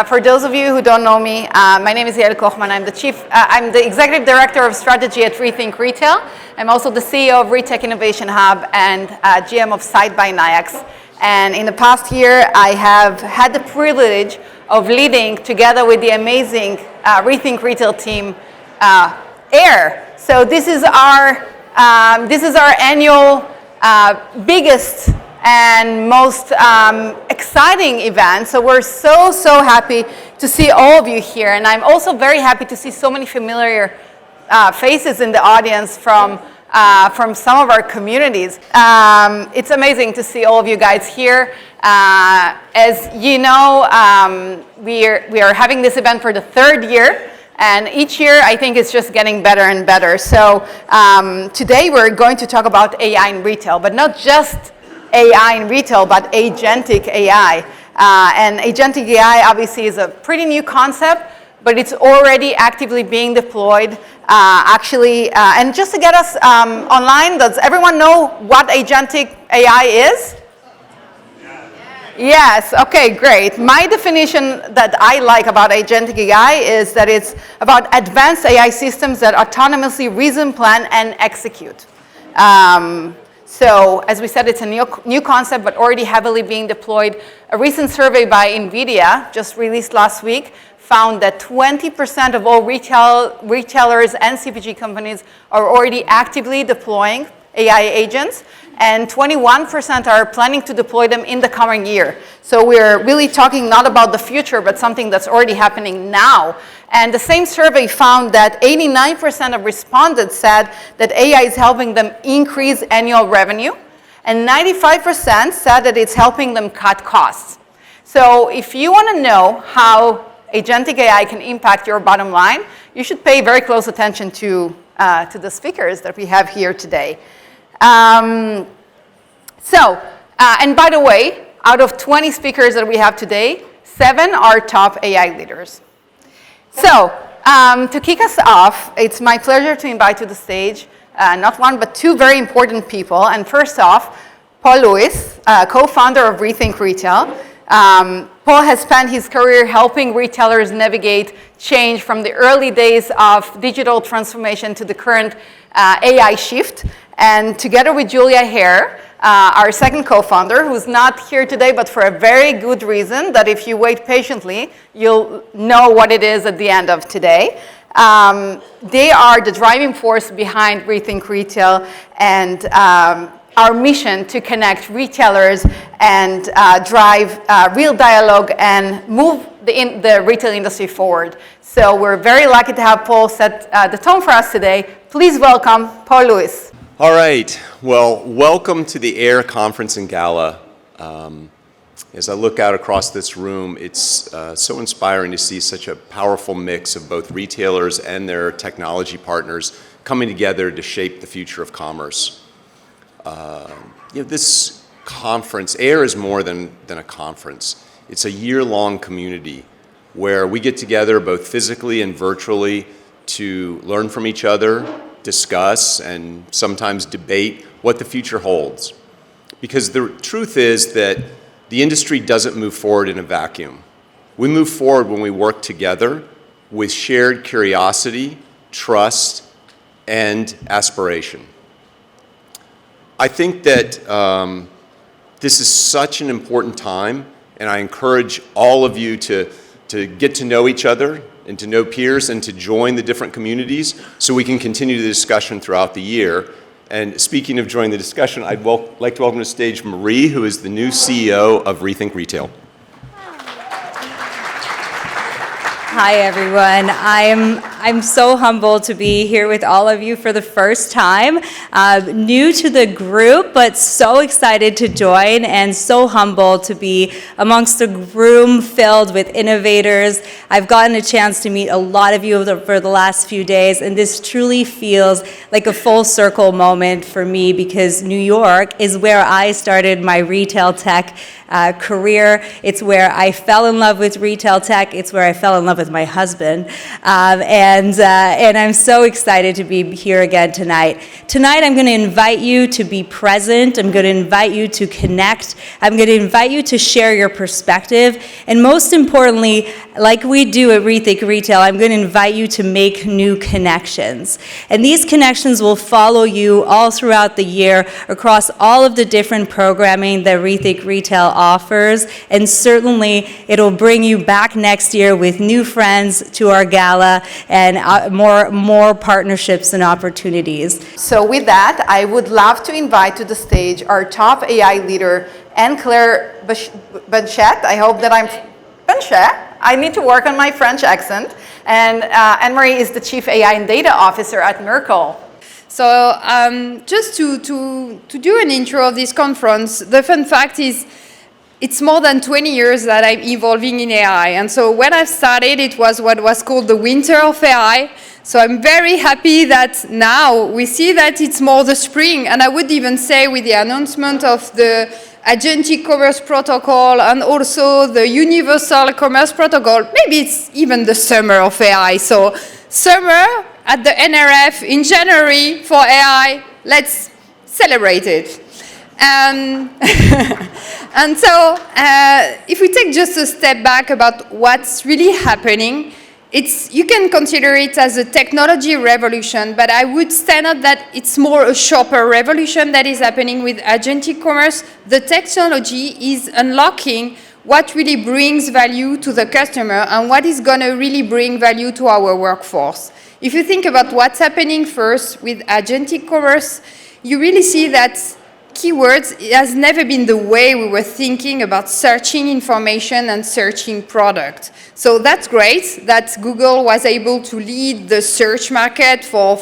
For those of you who don't know me, my name is Yael Kochman. I'm the Executive Director of Strategy at RETHINK Retail. I'm also the CEO of RETECH Innovation Hub and GM of Site by Nayax. And in the past year, I have had the privilege of leading, together with the amazing RETHINK Retail team, AIR. So this is our annual biggest and most exciting event. So we're so happy to see all of you here. And I'm also very happy to see so many familiar faces in the audience from some of our communities. It's amazing to see all of you guys here. As you know, we are having this event for the third year. And each year, I think it's just getting better and better. So today, we're going to talk about AI in retail, but not just AI in retail, but agentic AI. And agentic AI obviously is a pretty new concept, but it's already actively being deployed. And just to get us online, does everyone know what agentic AI is? Yes, okay, great. My definition that I like about agentic AI is that it's about advanced AI systems that autonomously reason, plan, and execute. So, as we said, it's a new concept, but already heavily being deployed. A recent survey by NVIDIA, just released last week, found that 20% of all retailers and CPG companies are already actively deploying AI agents, and 21% are planning to deploy them in the coming year. So we're really talking not about the future, but something that's already happening now. And the same survey found that 89% of respondents said that AI is helping them increase annual revenue, and 95% said that it's helping them cut costs. So if you want to know how agentic AI can impact your bottom line, you should pay very close attention to the speakers that we have here today. And by the way, out of 20 speakers that we have today, 7 are top AI leaders. So, to kick us off, it's my pleasure to invite to the stage not one, but 2 very important people. And first off, Paul Lewis, co-founder of RETHINK Retail. Paul has spent his career helping retailers navigate change from the early days of digital transformation to the current AI shift. And together with Julia Hare, our second co-founder, who's not here today, but for a very good reason, that if you wait patiently, you'll know what it is at the end of today. They are the driving force behind RETHINK Retail and our mission to connect retailers and drive real dialogue and move the retail industry forward. So we're very lucky to have Paul set the tone for us today. Please welcome Paul Lewis. All right. Well, welcome to the AIR Conference and Gala. As I look out across this room, it's so inspiring to see such a powerful mix of both retailers and their technology partners coming together to shape the future of commerce. This conference, AIR is more than a conference. It's a year-long community where we get together both physically and virtually to learn from each other, discuss, and sometimes debate what the future holds. Because the truth is that the industry doesn't move forward in a vacuum. We move forward when we work together with shared curiosity, trust, and aspiration. I think that this is such an important time, and I encourage all of you to get to know each other and to know peers and to join the different communities so we can continue the discussion throughout the year. And speaking of joining the discussion, I'd like to welcome to the stage Marie, who is the new CEO of RETHINK Retail. Hi, everyone. I'm so humbled to be here with all of you for the first time. New to the group, but so excited to join and so humbled to be amongst a room filled with innovators. I've gotten a chance to meet a lot of you over the last few days, and this truly feels like a full circle moment for me because New York is where I started my retail tech career. It's where I fell in love with retail tech. It's where I fell in love with my husband. And and I'm so excited to be here again tonight. Tonight, I'm going to invite you to be present. I'm going to invite you to connect. I'm going to invite you to share your perspective. And most importantly, like we do at Rethink Retail, I'm going to invite you to make new connections. And these connections will follow you all throughout the year across all of the different programming that Rethink Retail offers. And certainly, it'll bring you back next year with new friends to our gala and more partnerships and opportunities. So with that, I would love to invite to the stage our top AI leader, Anne-Claire Banchette. I hope that I'm Banchette. I need to work on my French accent. And Anne-Marie is the Chief AI and Data Officer at Merkle. So just to do an intro of this conference, the fun fact is it's more than 20 years that I'm evolving in AI. And so when I started, it was what was called the winter of AI. So I'm very happy that now we see that it's more the spring. And I would even say with the announcement of the Agentic Commerce Protocol and also the Universal Commerce Protocol, maybe it's even the summer of AI. So summer at the NRF in January for AI, let's celebrate it. And so if we take just a step back about what's really happening, you can consider it as a technology revolution, but I would stand up that it's more a shopper revolution that is happening with agentic commerce. The technology is unlocking what really brings value to the customer and what is going to really bring value to our workforce. If you think about what's happening first with agentic commerce, you really see that keywords has never been the way we were thinking about searching information and searching product. So that's great that Google was able to lead the search market for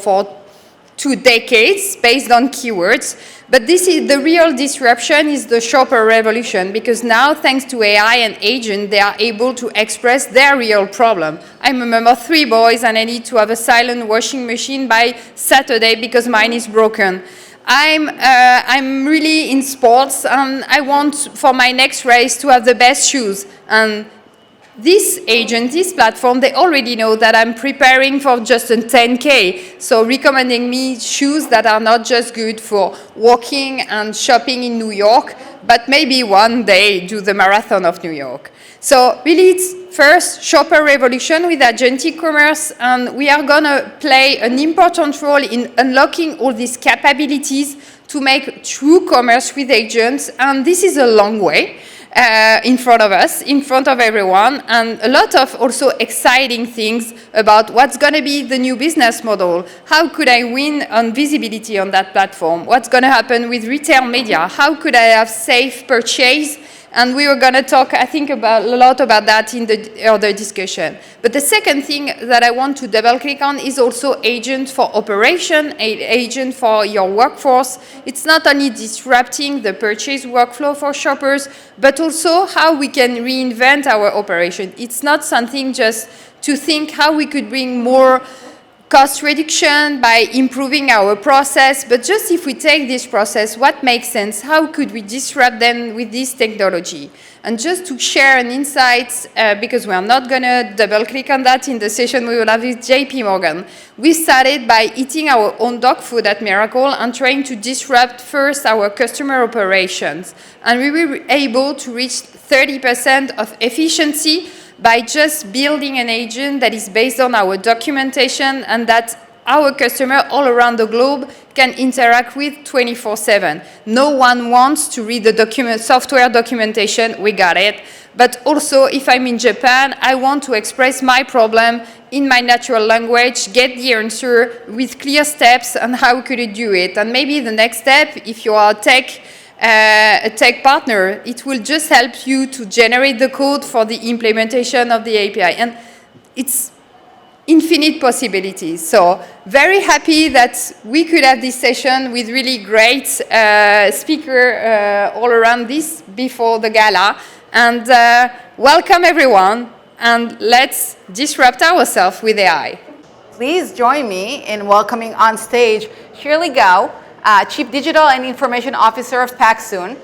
2 decades based on keywords. But this is the real disruption is the shopper revolution, because now thanks to AI and agent, they are able to express their real problem. I'm a mom of 3 boys and I need to have a silent washing machine by Saturday because mine is broken. I'm really in sports and I want for my next race to have the best shoes. And this agent, this platform, they already know that I'm preparing for just a 10K. So recommending me shoes that are not just good for walking and shopping in New York, but maybe one day do the marathon of New York. So really it's first shopper revolution with agentic commerce, and we are gonna play an important role in unlocking all these capabilities to make true commerce with agents, and this is a long way in front of us, in front of everyone, and a lot of also exciting things about what's gonna be the new business model. How could I win on visibility on that platform? What's gonna happen with retail media? How could I have safe purchase? And we were going to talk, I think, a lot about that in the other discussion. But the second thing that I want to double-click on is also agent for operation, agent for your workforce. It's not only disrupting the purchase workflow for shoppers, but also how we can reinvent our operation. It's not something just to think how we could bring more cost reduction by improving our process, but just if we take this process, what makes sense? How could we disrupt them with this technology? And just to share an insight, because we are not going to double-click on that in the session we will have with JP Morgan. We started by eating our own dog food at Miracle and trying to disrupt first our customer operations. And we were able to reach 30% of efficiency by just building an agent that is based on our documentation and that our customer all around the globe can interact with 24/7. No one wants to read the software documentation, we got it. But also, if I'm in Japan, I want to express my problem in my natural language, get the answer with clear steps and how could you do it. And maybe the next step, if you are a tech partner, it will just help you to generate the code for the implementation of the API. And it's infinite possibilities. So very happy that we could have this session with really great speaker all around this before the gala. And welcome everyone, and let's disrupt ourselves with AI. Please join me in welcoming on stage Shirley Gao, Chief Digital and Information Officer of Pacsoon,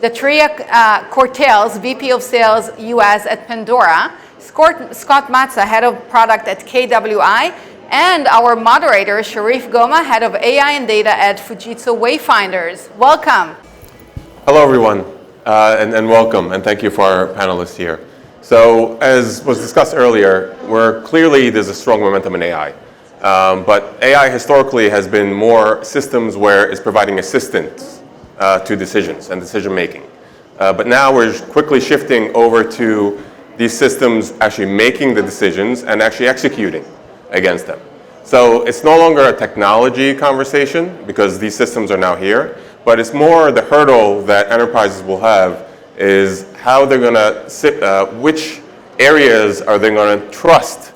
Datria Cortels, VP of Sales US at Pandora, Scott Matza, Head of Product at KWI, and our moderator, Sharif Goma, Head of AI and Data at Fujitsu Wayfinders. Welcome. Hello, everyone, and welcome, and thank you for our panelists here. So, as was discussed earlier, there's a strong momentum in AI. But AI historically has been more systems where it's providing assistance to decisions and decision making. But now we're quickly shifting over to these systems actually making the decisions and actually executing against them. So it's no longer a technology conversation because these systems are now here, but it's more the hurdle that enterprises will have is how they're going to which areas are they going to trust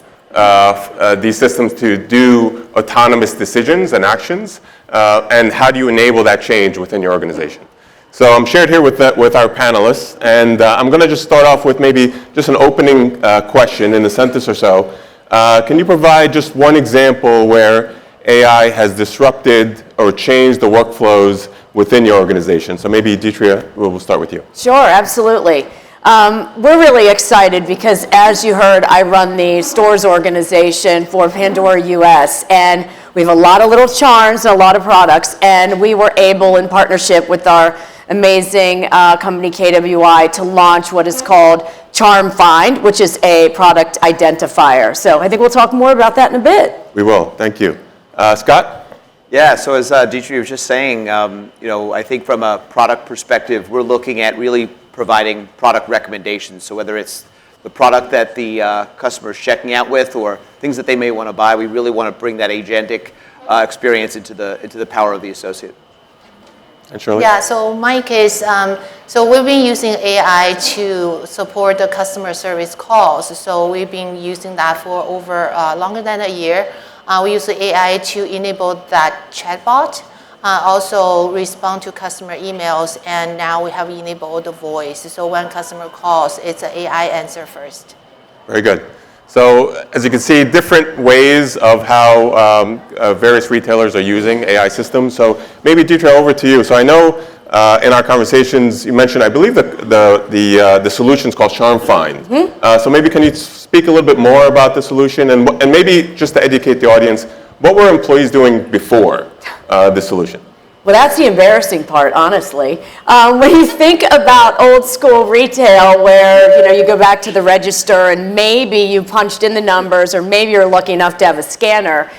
these systems to do autonomous decisions and actions, and how do you enable that change within your organization? So I'm shared here with our panelists, and I'm going to just start off with maybe just an opening question in a sentence or so. Can you provide just one example where AI has disrupted or changed the workflows within your organization? So maybe Deetria, we'll start with you. Sure, absolutely. We're really excited because, as you heard, I run the stores organization for Pandora US, and we have a lot of little charms and a lot of products, and we were able, in partnership with our amazing company KWI, to launch what is called Charm Find, which is a product identifier. So I think we'll talk more about that in a bit. We will. Thank you. Scott? Yeah, so as Deetria was just saying, I think from a product perspective, we're looking at really providing product recommendations. So whether it's the product that the customer is checking out with or things that they may want to buy, we really want to bring that agentic experience into the power of the associate. And Shirley? Yeah, so my case, so we've been using AI to support the customer service calls. So we've been using that for over longer than a year. We use the AI to enable that chatbot, also respond to customer emails, and now we have enabled the voice. So when customer calls, it's an AI answer first. Very good. So as you can see, different ways of how various retailers are using AI systems. So maybe Deetria, over to you. So I know in our conversations you mentioned, I believe the solution is called Charm Find. Mm-hmm. So maybe can you speak a little bit more about the solution and maybe just to educate the audience, what were employees doing before this solution? Well, that's the embarrassing part, honestly. When you think about old school retail where you go back to the register and maybe you punched in the numbers or maybe you're lucky enough to have a scanner,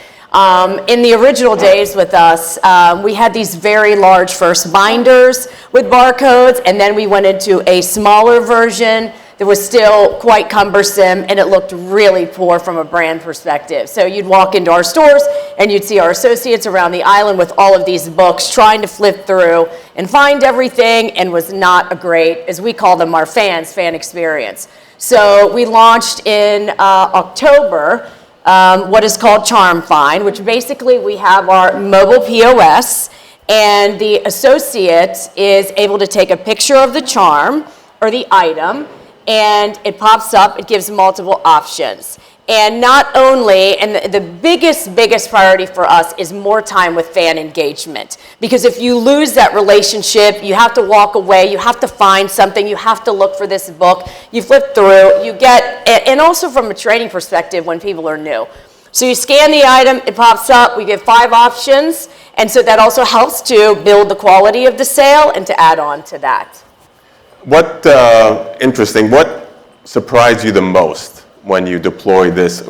in the original days with us, we had these very large first binders with barcodes, and then we went into a smaller version that was still quite cumbersome, and it looked really poor from a brand perspective. So you'd walk into our stores and you'd see our associates around the island with all of these books trying to flip through and find everything, and was not a great, as we call them, our fan experience. So we launched in October what is called Charm Find, which basically we have our mobile POS, and the associate is able to take a picture of the charm or the item, and it pops up, it gives multiple options. And not only, and the biggest priority for us is more time with fan engagement. Because if you lose that relationship, you have to walk away, you have to find something, you have to look for this book, you flip through, you get, and also from a training perspective when people are new. So you scan the item, it pops up, we give 5 options, and so that also helps to build the quality of the sale and to add on to that. What surprised you the most when you deploy this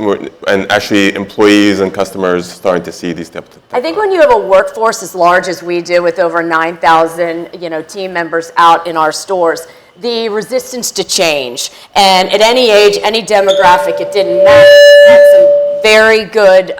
and actually employees and customers starting to see these types of things? I think when you have a workforce as large as we do with over 9,000 team members out in our stores, the resistance to change, and at any age, any demographic, it didn't matter. We had some very good,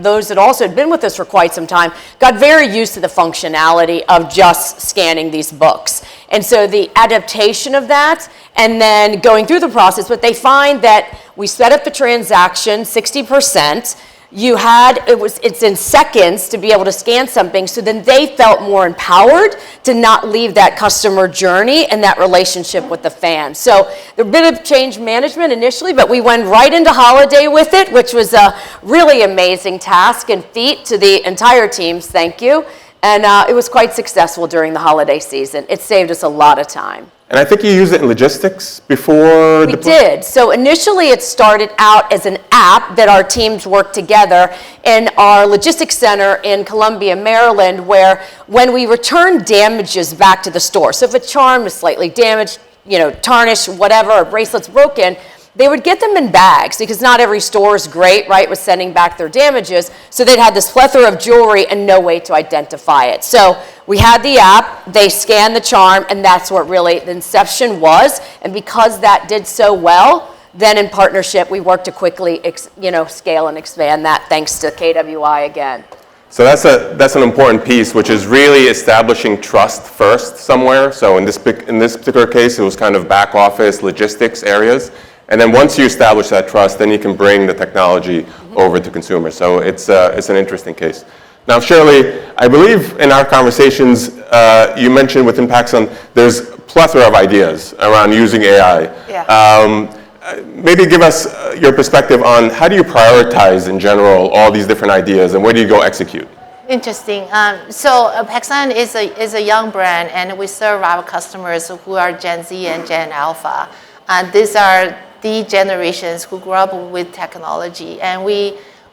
those that also had been with us for quite some time, got very used to the functionality of just scanning these books. And so the adaptation of that, and then going through the process, but they find that we set up the transaction 60%. It's in seconds to be able to scan something, so then they felt more empowered to not leave that customer journey and that relationship with the fan. So a bit of change management initially, but we went right into holiday with it, which was a really amazing task and feat to the entire teams, thank you. And it was quite successful during the holiday season. It saved us a lot of time. And I think you used it in logistics before. We did. So initially it started out as an app that our teams worked together in our logistics center in Columbia, Maryland, where when we returned damages back to the store, so if a charm was slightly damaged, tarnished, whatever, a bracelet's broken, they would get them in bags because not every store is great, right, with sending back their damages. So they'd had this plethora of jewelry and no way to identify it. So we had the app, they scanned the charm, and that's what really the inception was. And because that did so well, then in partnership, we worked to quickly, scale and expand that thanks to KWI again. So that's an important piece, which is really establishing trust first somewhere. So in this particular case, it was kind of back office, logistics areas. And then once you establish that trust, then you can bring the technology over to consumers. So it's an interesting case. Now, Shirley, I believe in our conversations, you mentioned within Paxson, there's a plethora of ideas around using AI. Yeah. Maybe give us your perspective on how do you prioritize in general all these different ideas and where do you go execute? Interesting. So Paxson is a young brand, and we serve our customers who are Gen Z and Gen Alpha. And these are the generations who grew up with technology, and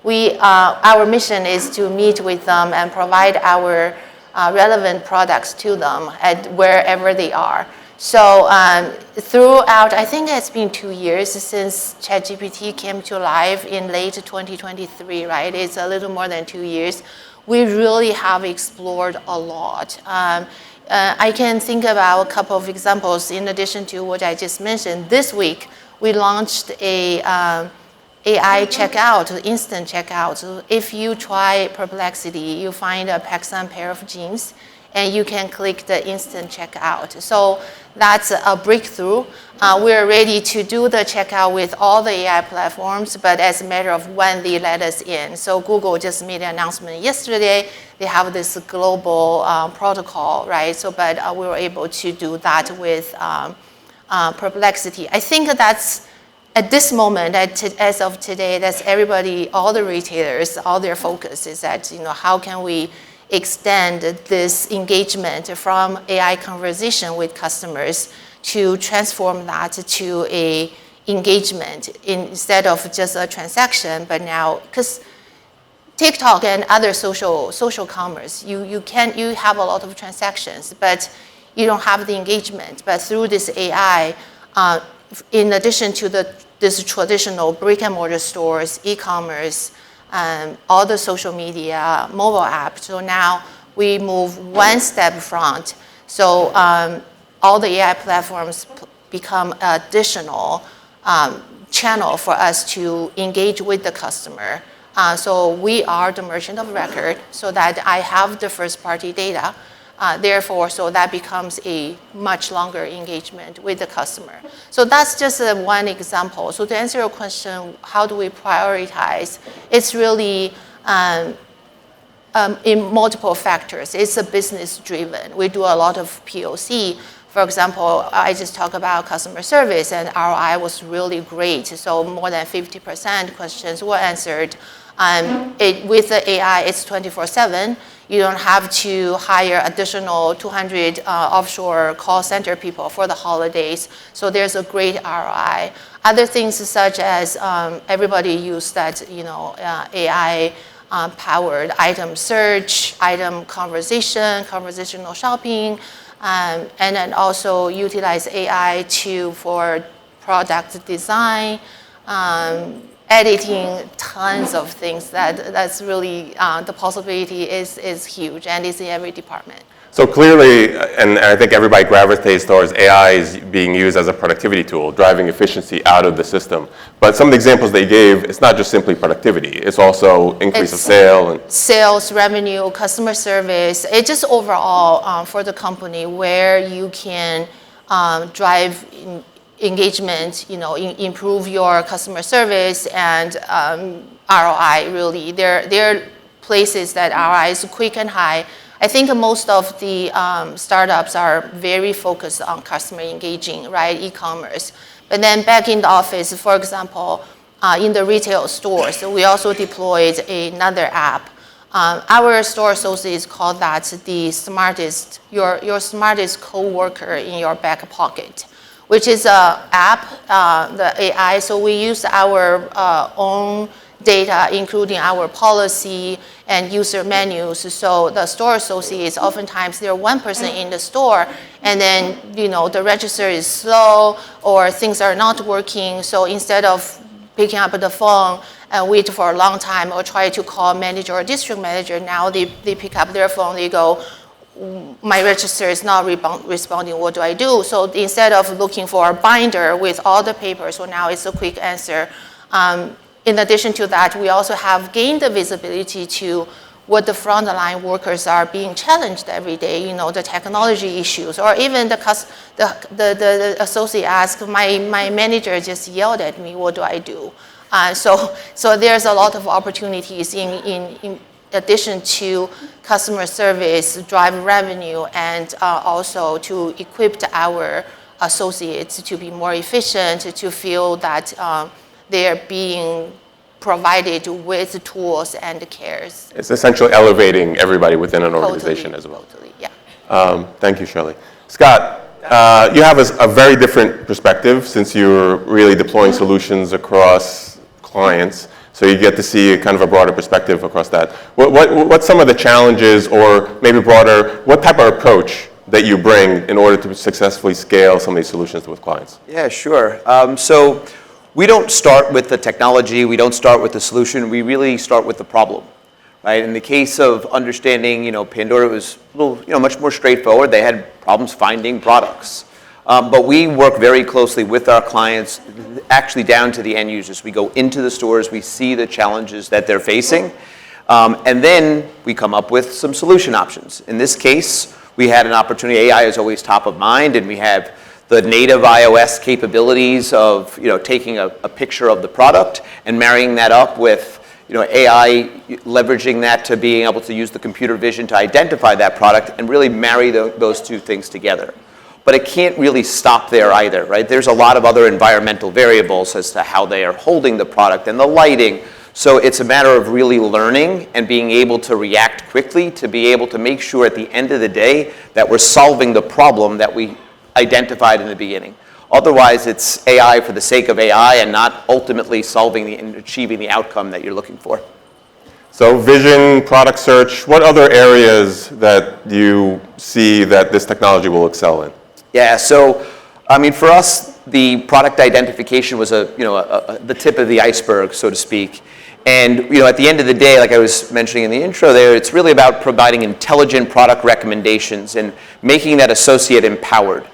our mission is to meet with them and provide our relevant products to them at wherever they are. So throughout, I think it's been 2 years since ChatGPT came to life in late 2023, right? It's a little more than 2 years. We really have explored a lot. I can think about a couple of examples in addition to what I just mentioned. This week, we launched a AI checkout, instant checkout. So if you try Perplexity, you find a Paxson pair of jeans, and you can click the instant checkout. So that's a breakthrough. We're ready to do the checkout with all the AI platforms, but as a matter of when they let us in. So Google just made an announcement yesterday. They have this global protocol, right? So, but we were able to do that with Perplexity. I think that's, at this moment, as of today, that's everybody, all the retailers, all their focus is that, how can we extend this engagement from AI conversation with customers to transform that to a engagement instead of just a transaction, but now, because TikTok and other social commerce, you have a lot of transactions, but you don't have the engagement. But through this AI, in addition to this traditional brick and mortar stores, e-commerce, all the social media, mobile apps. So now we move one step front. So all the AI platforms become additional channel for us to engage with the customer. So we are the merchant of record, so that I have the first party data. Therefore, so that becomes a much longer engagement with the customer. So that's just one example. So to answer your question, how do we prioritize? It's really in multiple factors. It's a business driven. We do a lot of POC. For example, I just talked about customer service, and ROI was really great. So more than 50% questions were answered. With the AI, it's 24/7. You don't have to hire additional 200 offshore call center people for the holidays. So there's a great ROI. Other things such as everybody use that, AI powered item search, item conversation, conversational shopping, and then also utilize AI for product design, editing, tons of things. That's really, the possibility is huge, and it's in every department. So clearly, and I think everybody gravitates towards AI is being used as a productivity tool, driving efficiency out of the system. But some of the examples they gave, it's not just simply productivity, it's also increase of sales, revenue, customer service. It's just overall for the company where you can drive engagement, improve your customer service and ROI. Really, there are places that ROI is quick and high. I think most of the startups are very focused on customer engaging, right? E-commerce. But then back in the office, for example, in the retail stores, we also deployed another app Our store associates call that the smartest, your smartest coworker in your back pocket, which is an app, the AI. So we use our own data, including our policy and user menus. So the store associates, oftentimes they're one person in the store, and then the register is slow or things are not working. So instead of picking up the phone and wait for a long time or try to call manager or district manager, now they pick up their phone, they go, my register is not responding, what do I do? So instead of looking for a binder with all the papers, so now it's a quick answer. In addition to that, we also have gained the visibility to what the frontline workers are being challenged every day, the technology issues, or even the associate asks, my manager just yelled at me, what do I do? So there's a lot of opportunities in addition to customer service, drive revenue, and also to equip our associates to be more efficient, to feel that they're being provided with tools and cares. It's essentially elevating everybody within an organization as well. Totally, yeah. Thank you, Shirley. Scott, you have a very different perspective since you're really deploying solutions across clients. So you get to see kind of a broader perspective across that. What's some of the challenges, or maybe broader, what type of approach that you bring in order to successfully scale some of these solutions with clients? Yeah, sure. So we don't start with the technology, we don't start with the solution, we really start with the problem. Right? In the case of understanding, Pandora was a little, much more straightforward. They had problems finding products. But we work very closely with our clients, actually down to the end users. We go into the stores, we see the challenges that they're facing, and then we come up with some solution options. In this case, we had an opportunity. AI is always top of mind, and we have the native iOS capabilities of taking a picture of the product and marrying that up with AI, leveraging that to being able to use the computer vision to identify that product and really marry those two things together. But it can't really stop there either, right? There's a lot of other environmental variables as to how they are holding the product and the lighting. So it's a matter of really learning and being able to react quickly to be able to make sure at the end of the day that we're solving the problem that we identified in the beginning. Otherwise, it's AI for the sake of AI and not ultimately solving and achieving the outcome that you're looking for. So vision, product search, what other areas that you see that this technology will excel in? Yeah, so for us, the product identification was the tip of the iceberg, so to speak. And at the end of the day, like I was mentioning in the intro there, it's really about providing intelligent product recommendations and making that associate empowered.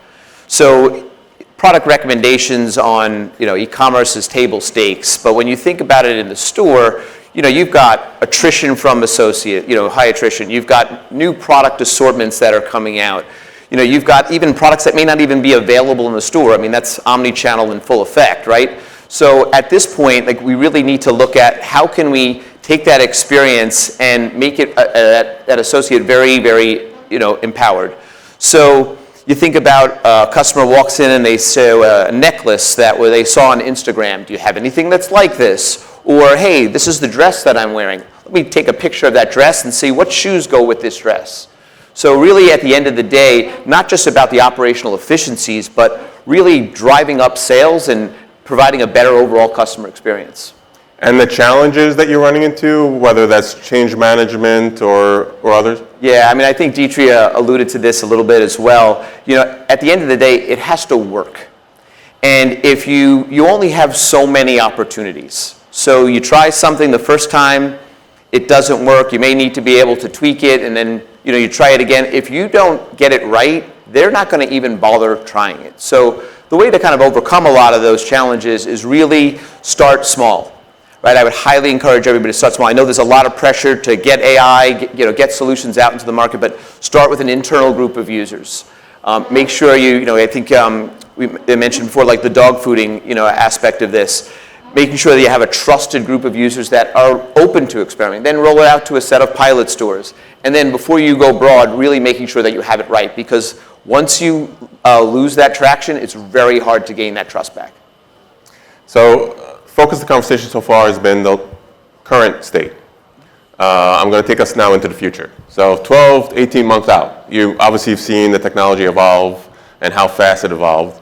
So product recommendations on e-commerce is table stakes, but when you think about it in the store, you've got attrition from associate, high attrition. You've got new product assortments that are coming out. You've got even products that may not even be available in the store. That's omni-channel in full effect, right? So at this point, we really need to look at how can we take that experience and make it that associate very, very, empowered. So you think about a customer walks in and they say a necklace that they saw on Instagram. Do you have anything that's like this? Or, hey, this is the dress that I'm wearing. Let me take a picture of that dress and see what shoes go with this dress. So really, at the end of the day, not just about the operational efficiencies, but really driving up sales and providing a better overall customer experience. And the challenges that you're running into, whether that's change management or others? Yeah, I think Deetria alluded to this a little bit as well. At the end of the day, it has to work. And if you only have so many opportunities. So you try something the first time, it doesn't work. You may need to be able to tweak it, and then you try it again. If you don't get it right, they're not going to even bother trying it. So the way to kind of overcome a lot of those challenges is really start small. Right? I would highly encourage everybody to start small. I know there's a lot of pressure to get AI, get solutions out into the market, but start with an internal group of users. Make sure I think we mentioned before, like the dog fooding, aspect of this. Making sure that you have a trusted group of users that are open to experimenting. Then roll it out to a set of pilot stores. And then before you go broad, really making sure that you have it right. Because once you lose that traction, it's very hard to gain that trust back. So focus of the conversation so far has been the current state. I'm going to take us now into the future. So 12 to 18 months out, you obviously have seen the technology evolve and how fast it evolved.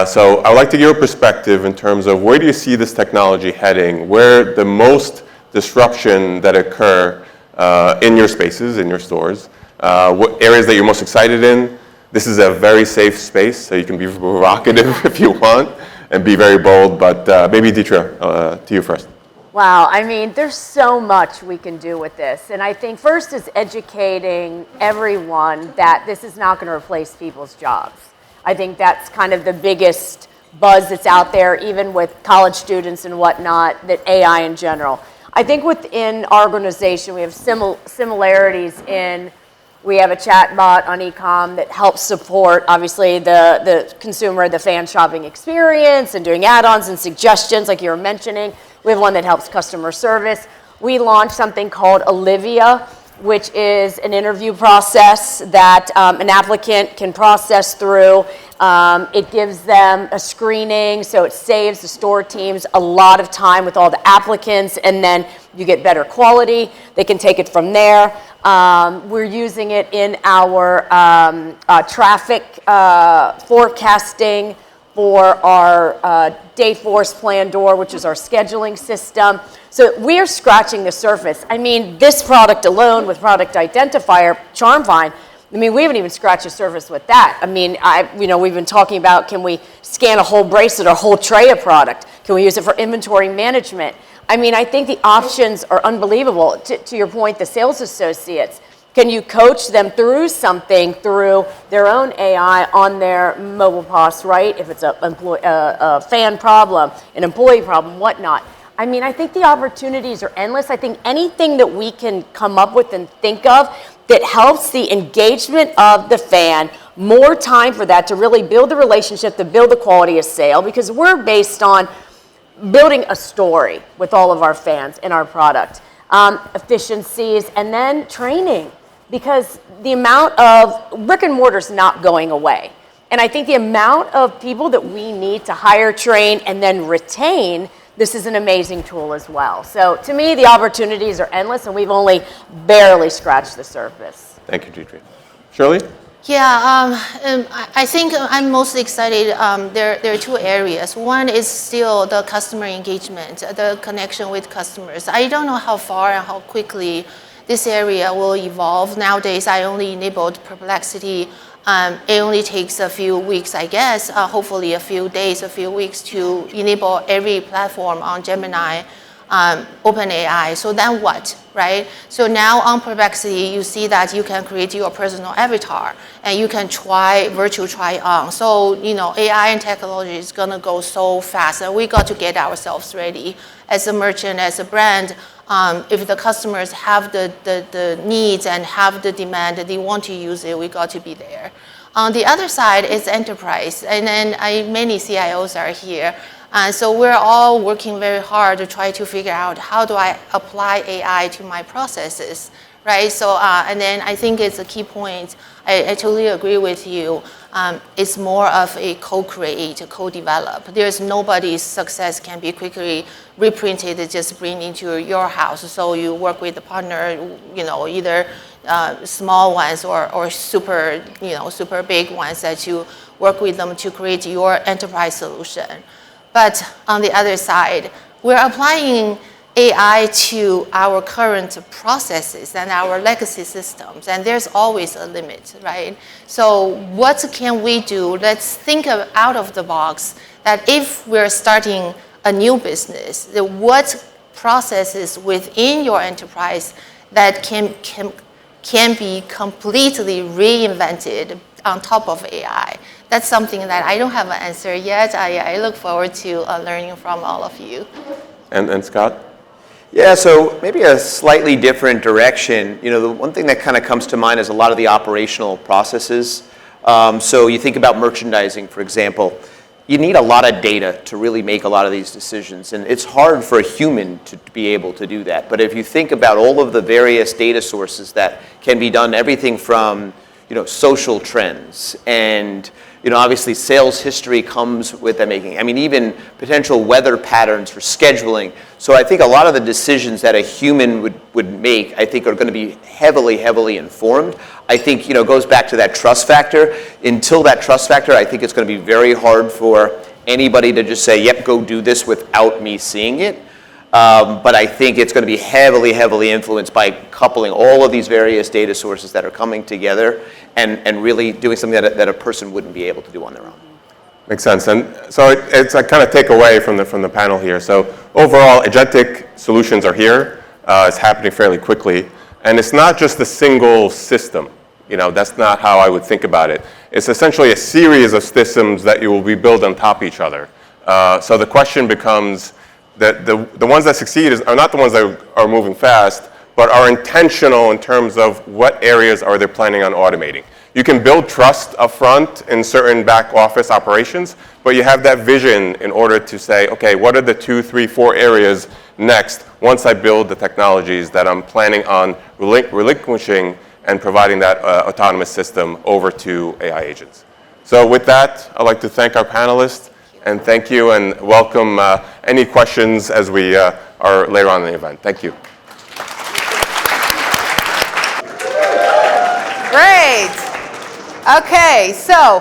So I would like to give a perspective in terms of where do you see this technology heading, where the most disruption that occur in your spaces, in your stores, what areas that you're most excited in. This is a very safe space, so you can be provocative if you want and be very bold, but maybe Deetra, to you first. Wow, I mean, there's so much we can do with this. And I think first is educating everyone that this is not going to replace people's jobs. I think that's kind of the biggest buzz that's out there, even with college students and whatnot, that AI in general. I think within our organization, we have similarities in, we have a chat bot on e-com that helps support, obviously, the consumer, the fan shopping experience and doing add-ons and suggestions like you were mentioning. We have one that helps customer service. We launched something called Olivia, which is an interview process that an applicant can process through. It gives them a screening, so it saves the store teams a lot of time with all the applicants, and then you get better quality. They can take it from there. We're using it in our traffic forecasting for our Dayforce Plan Door, which is our scheduling system. So we are scratching the surface. I mean, this product alone with product identifier, CharmFind, I mean, we haven't even scratched the surface with that. I mean, we've been talking about, can we scan a whole bracelet or a whole tray of product? Can we use it for inventory management? I mean, I think the options are unbelievable. To your point, the sales associates, can you coach them through something through their own AI on their mobile POS, right? If it's a fan problem, an employee problem, whatnot. I mean, I think the opportunities are endless. I think anything that we can come up with and think of that helps the engagement of the fan, more time for that to really build the relationship, to build the quality of sale, because we're based on building a story with all of our fans in our product. Efficiencies, and then training, because the amount of brick and mortar is not going away. And I think the amount of people that we need to hire, train, and then retain, this is an amazing tool as well. So to me, the opportunities are endless, and we've only barely scratched the surface. Thank you, Deetra. Shirley? Yeah, I think I'm most excited. There are two areas. One is still the customer engagement, the connection with customers. I don't know how far and how quickly this area will evolve. Nowadays, I only enabled Perplexity. It only takes a few weeks, I guess, hopefully a few days, a few weeks to enable every platform on Gemini, OpenAI. So then what, right? So now on Perplexity, you see that you can create your personal avatar and you can virtual try on. So, AI and technology is gonna go so fast, and we got to get ourselves ready as a merchant, as a brand. If the customers have the needs and have the demand, they want to use it, we got to be there. On the other side is enterprise, and then many CIOs are here. So we're all working very hard to try to figure out how do I apply AI to my processes, right? So, and then I think it's a key point. I totally agree with you. It's more of a co-create, co-develop. There's nobody's success can be quickly reprinted, just bring into your house. So you work with a partner, either small ones or super, super big ones that you work with them to create your enterprise solution. But on the other side, we're applying AI to our current processes and our legacy systems, and there's always a limit, right? So what can we do? Let's think out of the box that if we're starting a new business, what processes within your enterprise that can be completely reinvented on top of AI? That's something that I don't have an answer yet. I look forward to learning from all of you. And Scott? Yeah, so maybe a slightly different direction. The one thing that kind of comes to mind is a lot of the operational processes. So you think about merchandising, for example. You need a lot of data to really make a lot of these decisions, and it's hard for a human to be able to do that. But if you think about all of the various data sources that can be done, everything from social trends and Obviously sales history comes with them making, even potential weather patterns for scheduling. So I think a lot of the decisions that a human would make, I think are going to be heavily informed. I think, it goes back to that trust factor. Until that trust factor, I think it's going to be very hard for anybody to just say, yep, go do this without me seeing it. But I think it's going to be heavily influenced by coupling all of these various data sources that are coming together and really doing something that a person wouldn't be able to do on their own. Makes sense. And so it's a kind of takeaway from the panel here. So overall, agentic solutions are here. It's happening fairly quickly. And it's not just a single system. That's not how I would think about it. It's essentially a series of systems that you will be built on top of each other. So the question becomes that the ones that succeed are not the ones that are moving fast, but are intentional in terms of what areas are they planning on automating. You can build trust up front in certain back office operations, but you have that vision in order to say, okay, what are the 2, 3, 4 areas next once I build the technologies that I'm planning on relinquishing and providing that autonomous system over to AI agents. So with that, I'd like to thank our panelists and thank you and welcome any questions as we are later on in the event. Thank you. Great. Okay, so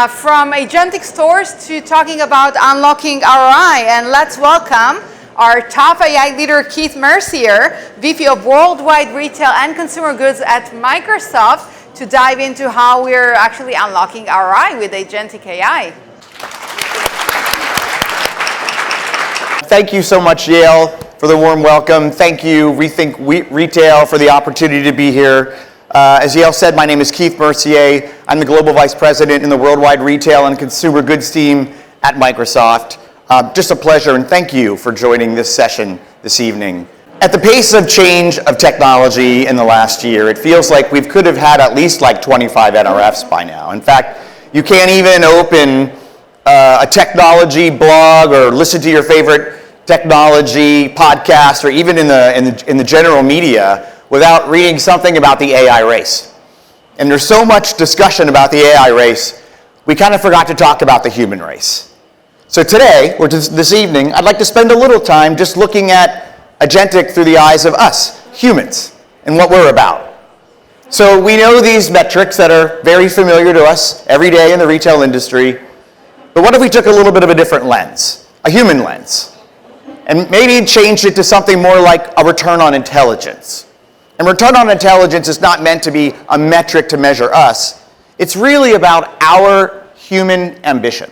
from agentic stores to talking about unlocking ROI, and let's welcome our top AI leader, Keith Mercier, VP of Worldwide Retail and Consumer Goods at Microsoft, to dive into how we're actually unlocking ROI with agentic AI. Thank you so much, Yale, for the warm welcome. Thank you, Rethink Retail, for the opportunity to be here. As Yale said, my name is Keith Mercier. I'm the Global Vice President in the Worldwide Retail and Consumer Goods team at Microsoft. Just a pleasure, and thank you for joining this session this evening. At the pace of change of technology in the last year, it feels like we could have had at least like 25 NRFs by now. In fact, you can't even open a technology blog or listen to your favorite technology podcast or even in the general media without reading something about the AI race. And there's so much discussion about the AI race, we kind of forgot to talk about the human race. So today, or this evening, I'd like to spend a little time just looking at agentic through the eyes of us, humans, and what we're about. So we know these metrics that are very familiar to us every day in the retail industry, but what if we took a little bit of a different lens, a human lens, and maybe changed it to something more like a return on intelligence? And return on intelligence is not meant to be a metric to measure us. It's really about our human ambition,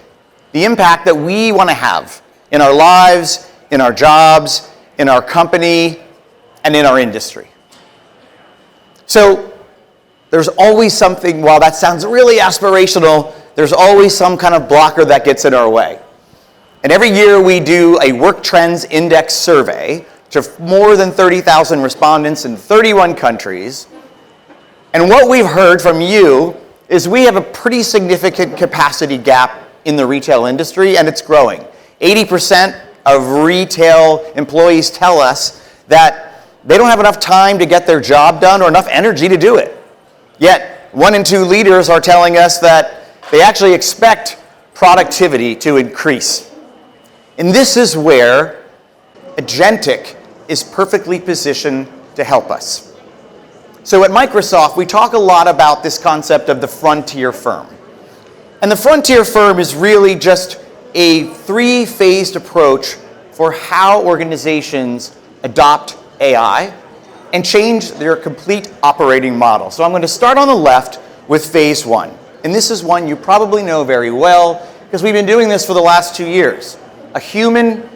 the impact that we want to have in our lives, in our jobs, in our company, and in our industry. So there's always something, while that sounds really aspirational, there's always some kind of blocker that gets in our way. And every year we do a Work Trends Index survey to more than 30,000 respondents in 31 countries. And what we've heard from you is we have a pretty significant capacity gap in the retail industry, and it's growing. 80% of retail employees tell us that they don't have enough time to get their job done or enough energy to do it. Yet, 1 in 2 leaders are telling us that they actually expect productivity to increase. And this is where Agentic is perfectly positioned to help us. So at Microsoft, we talk a lot about this concept of the frontier firm. And the frontier firm is really just a 3-phased approach for how organizations adopt AI and change their complete operating model. So I'm going to start on the left with phase 1. And this is one you probably know very well because we've been doing this for the last 2 years. A human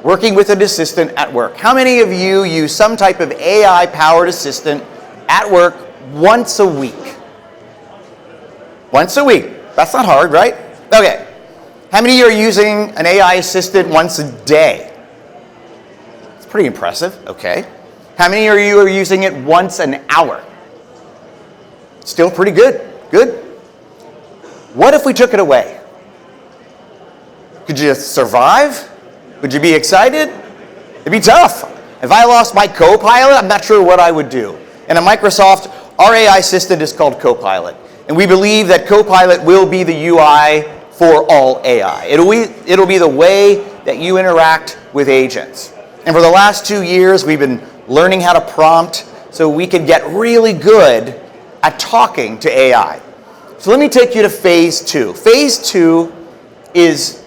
working with an assistant at work. How many of you use some type of AI-powered assistant at work once a week? Once a week. That's not hard, right? Okay. How many of you are using an AI assistant once a day? It's pretty impressive. Okay. How many of you are using it once an hour? Still pretty good. Good. What if we took it away? Could you survive? Would you be excited? It'd be tough. If I lost my Copilot, I'm not sure what I would do. And at Microsoft, our AI assistant is called Copilot. And we believe that Copilot will be the UI for all AI. It'll be the way that you interact with agents. And for the last 2 years, we've been learning how to prompt so we can get really good at talking to AI. So let me take you to phase 2. Phase 2 is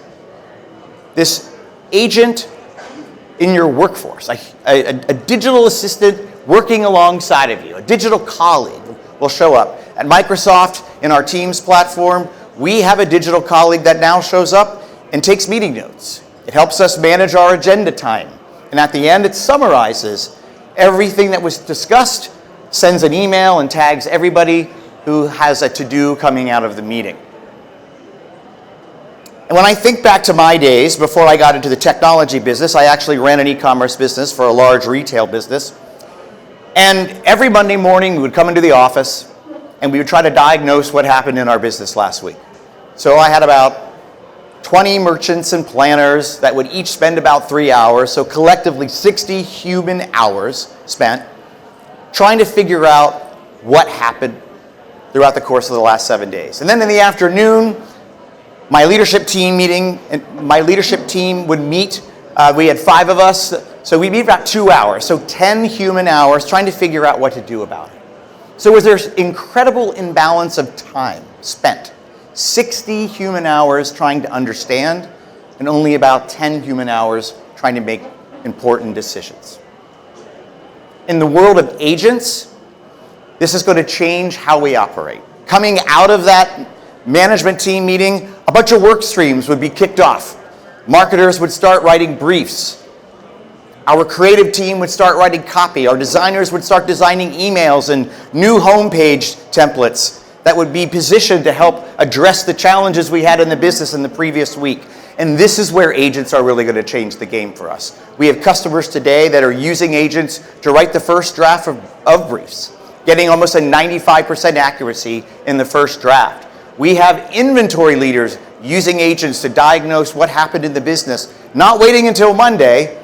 this agent in your workforce, a digital assistant working alongside of you, a digital colleague will show up. At Microsoft, in our Teams platform, we have a digital colleague that now shows up and takes meeting notes. It helps us manage our agenda time. And at the end, it summarizes everything that was discussed, sends an email, and tags everybody who has a to-do coming out of the meeting. And when I think back to my days, before I got into the technology business, I actually ran an e-commerce business for a large retail business. And every Monday morning, we would come into the office, and we would try to diagnose what happened in our business last week. So I had about 20 merchants and planners that would each spend about 3 hours, so collectively 60 human hours spent trying to figure out what happened throughout the course of the last 7 days. And then in the afternoon, my leadership team would meet. We had 5 of us, so we meet about 2 hours, so 10 human hours trying to figure out what to do about it. So was there incredible imbalance of time spent? 60 human hours trying to understand, and only about 10 human hours trying to make important decisions. In the world of agents, this is going to change how we operate. Coming out of that management team meeting, a bunch of work streams would be kicked off. Marketers would start writing briefs. Our creative team would start writing copy. Our designers would start designing emails and new homepage templates that would be positioned to help address the challenges we had in the business in the previous week. And this is where agents are really going to change the game for us. We have customers today that are using agents to write the first draft of briefs, getting almost a 95% accuracy in the first draft. We have inventory leaders using agents to diagnose what happened in the business, not waiting until Monday,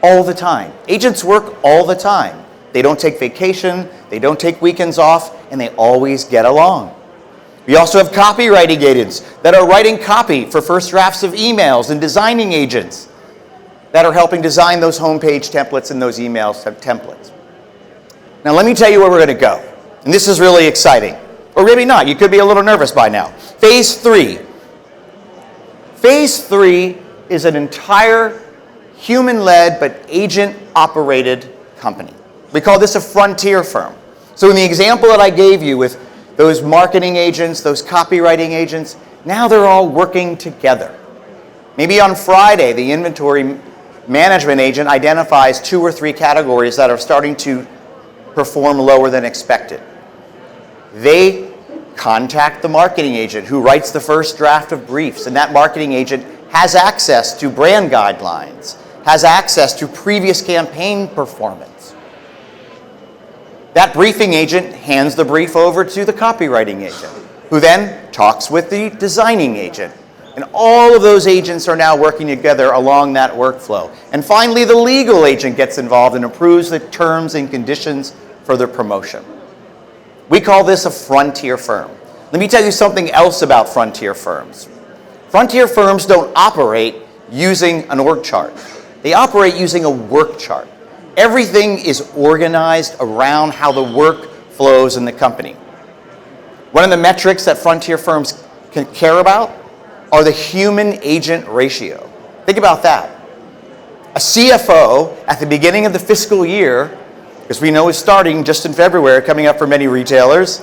all the time. Agents work all the time. They don't take vacation, they don't take weekends off, and they always get along. We also have copywriting agents that are writing copy for first drafts of emails, and designing agents that are helping design those homepage templates and those email templates. Now let me tell you where we're going to go. And this is really exciting. Or maybe not. You could be a little nervous by now. Phase 3. Phase 3 is an entire human-led but agent-operated company. We call this a frontier firm. So in the example that I gave you with those marketing agents, those copywriting agents, now they're all working together. Maybe on Friday, the inventory management agent identifies 2 or 3 categories that are starting to perform lower than expected. They contact the marketing agent who writes the first draft of briefs, and that marketing agent has access to brand guidelines, has access to previous campaign performance. That briefing agent hands the brief over to the copywriting agent, who then talks with the designing agent. And all of those agents are now working together along that workflow. And finally, the legal agent gets involved and approves the terms and conditions for the promotion. We call this a frontier firm. Let me tell you something else about frontier firms. Frontier firms don't operate using an org chart. They operate using a work chart. Everything is organized around how the work flows in the company. One of the metrics that frontier firms can care about are the human-agent ratio. Think about that. A CFO at the beginning of the fiscal year, because we know it's starting just in February, coming up for many retailers,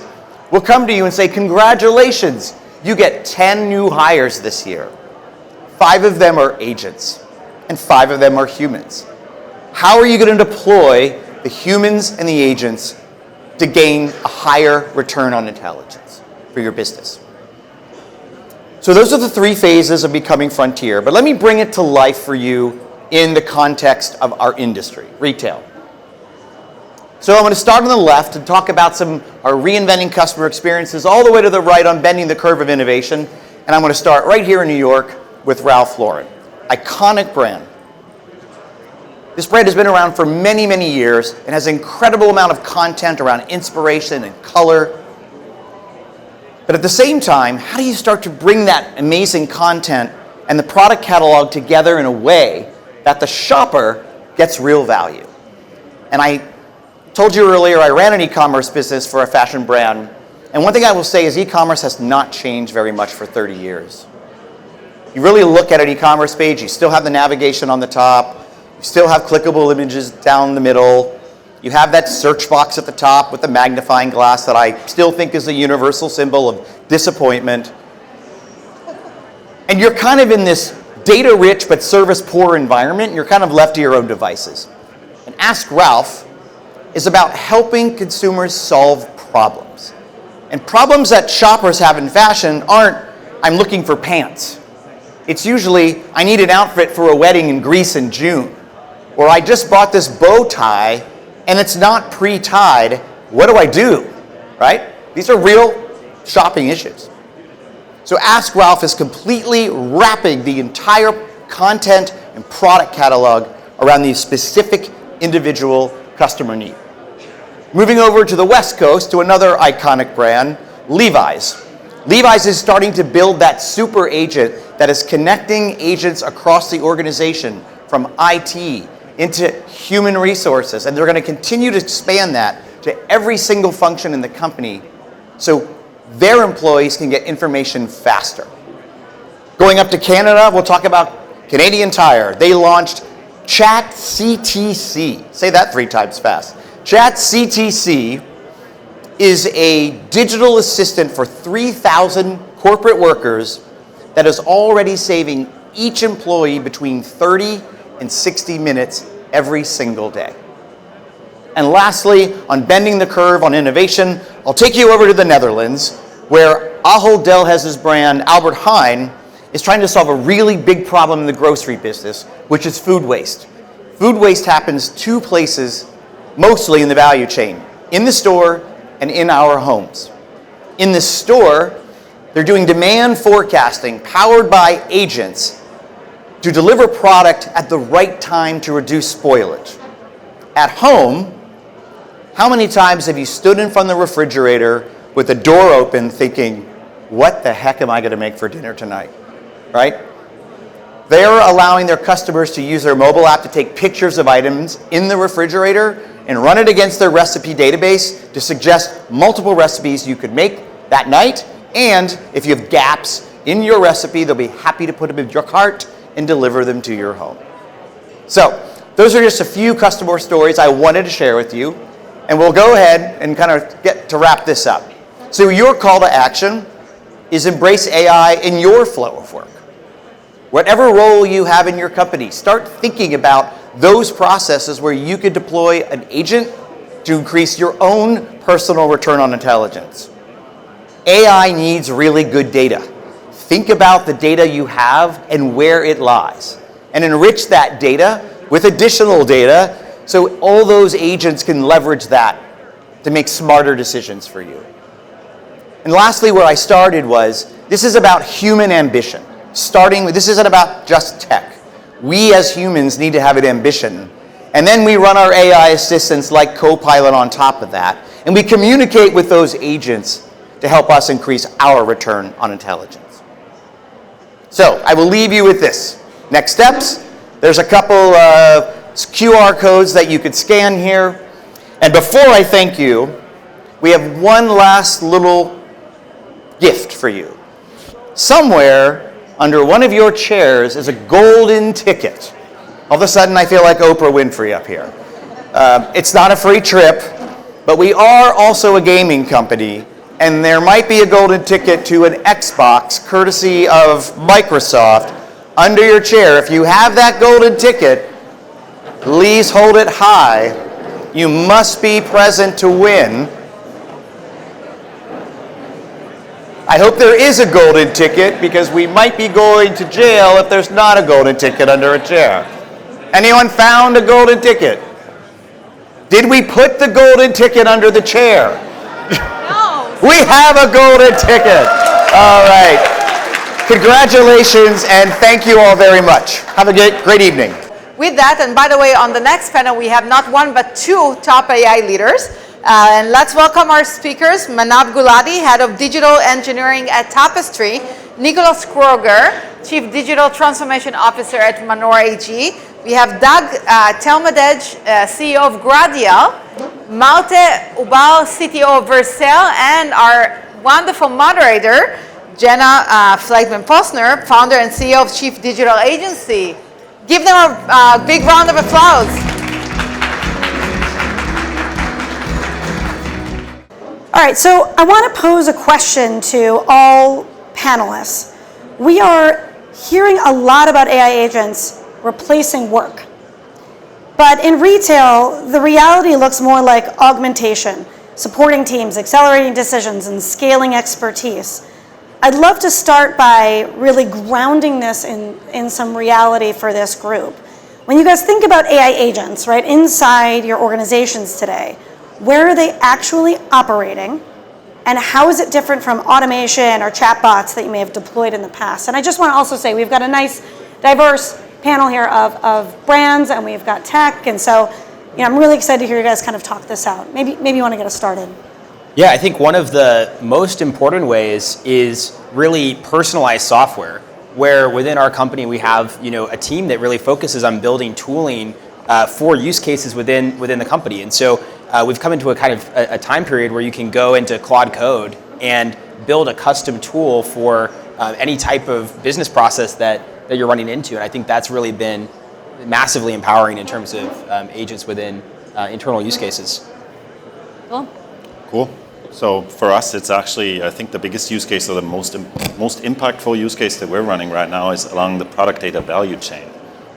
will come to you and say, congratulations, you get 10 new hires this year. 5 of them are agents, and 5 of them are humans. How are you going to deploy the humans and the agents to gain a higher return on intelligence for your business? So those are the 3 phases of becoming frontier, but let me bring it to life for you in the context of our industry, retail. So I'm going to start on the left and talk about our reinventing customer experiences, all the way to the right on bending the curve of innovation. And I'm going to start right here in New York with Ralph Lauren. Iconic brand. This brand has been around for many, many years and has an incredible amount of content around inspiration and color. But at the same time, how do you start to bring that amazing content and the product catalog together in a way that the shopper gets real value? And I told you earlier, I ran an e-commerce business for a fashion brand. And one thing I will say is e-commerce has not changed very much for 30 years. You really look at an e-commerce page, you still have the navigation on the top, you still have clickable images down the middle, you have that search box at the top with the magnifying glass that I still think is a universal symbol of disappointment. And you're kind of in this data-rich but service-poor environment, and you're kind of left to your own devices. And Ask Ralph is about helping consumers solve problems. And problems that shoppers have in fashion aren't, I'm looking for pants. It's usually, I need an outfit for a wedding in Greece in June. Or I just bought this bow tie and it's not pre-tied. What do I do? Right? These are real shopping issues. So Ask Ralph is completely wrapping the entire content and product catalog around the specific individual customer need. Moving over to the West Coast to another iconic brand, Levi's. Levi's is starting to build that super agent that is connecting agents across the organization from IT into human resources. And they're going to continue to expand that to every single function in the company so their employees can get information faster. Going up to Canada, we'll talk about Canadian Tire. They launched ChatCTC. Say that 3 times fast. ChatCTC is a digital assistant for 3,000 corporate workers that is already saving each employee between 30 and 60 minutes every single day. And lastly, on bending the curve on innovation, I'll take you over to the Netherlands, where Ahold Delhaize's brand, Albert Heijn, is trying to solve a really big problem in the grocery business, which is food waste. Food waste happens 2 places, mostly in the value chain, in the store and in our homes. In the store, they're doing demand forecasting powered by agents to deliver product at the right time to reduce spoilage. At home, how many times have you stood in front of the refrigerator with the door open thinking, what the heck am I going to make for dinner tonight, right? They're allowing their customers to use their mobile app to take pictures of items in the refrigerator and run it against their recipe database to suggest multiple recipes you could make that night. And if you have gaps in your recipe, they'll be happy to put them in your cart and deliver them to your home. So those are just a few customer stories I wanted to share with you. And we'll go ahead and kind of get to wrap this up. So your call to action is embrace AI in your flow of work. Whatever role you have in your company, start thinking about those processes where you could deploy an agent to increase your own personal return on intelligence. AI needs really good data. Think about the data you have and where it lies, and enrich that data with additional data so all those agents can leverage that to make smarter decisions for you. And lastly, where I started was, this is about human ambition. This isn't about just tech. We as humans need to have an ambition. And then we run our AI assistants like Copilot on top of that. And we communicate with those agents to help us increase our return on intelligence. So I will leave you with this. Next steps, there's a couple QR codes that you could scan here. And before I thank you, we have one last little gift for you. Somewhere under one of your chairs is a golden ticket. All of a sudden, I feel like Oprah Winfrey up here. It's not a free trip, but we are also a gaming company, and there might be a golden ticket to an Xbox, courtesy of Microsoft, under your chair. If you have that golden ticket, please hold it high. You must be present to win. I hope there is a golden ticket, because we might be going to jail if there's not a golden ticket under a chair. Anyone found a golden ticket? Did we put the golden ticket under the chair? No. We have a golden ticket. All right. Congratulations, and thank you all very much. Have a great evening. With that, and by the way, on the next panel, we have not one but 2 top AI leaders. And let's welcome our speakers, Manav Gulati, Head of Digital Engineering at Tapestry, Nicholas Kroger, Chief Digital Transformation Officer at Manor AG. We have Doug Telmadej, CEO of Gradial, Malte Ubal, CTO of Vercel, and our wonderful moderator, Jenna Fleigman-Posner, founder and CEO of Chief Digital Agency. Give them a big round of applause. All right, so I want to pose a question to all panelists. We are hearing a lot about AI agents replacing work. But in retail, the reality looks more like augmentation, supporting teams, accelerating decisions, and scaling expertise. I'd love to start by really grounding this in some reality for this group. When you guys think about AI agents, right, inside your organizations today, where are they actually operating, and how is it different from automation or chatbots that you may have deployed in the past? And I just want to also say we've got a nice, diverse panel here of brands, and we've got tech, and so I'm really excited to hear you guys kind of talk this out. Maybe you want to get us started. Yeah, I think one of the most important ways is really personalized software, where within our company we have a team that really focuses on building tooling for use cases within the company. And so we've come into a kind of a time period where you can go into Claude Code and build a custom tool for any type of business process that you're running into. And I think that's really been massively empowering in terms of agents within internal use cases. Cool. So for us, it's actually, I think the biggest use case or the most impactful use case that we're running right now is along the product data value chain.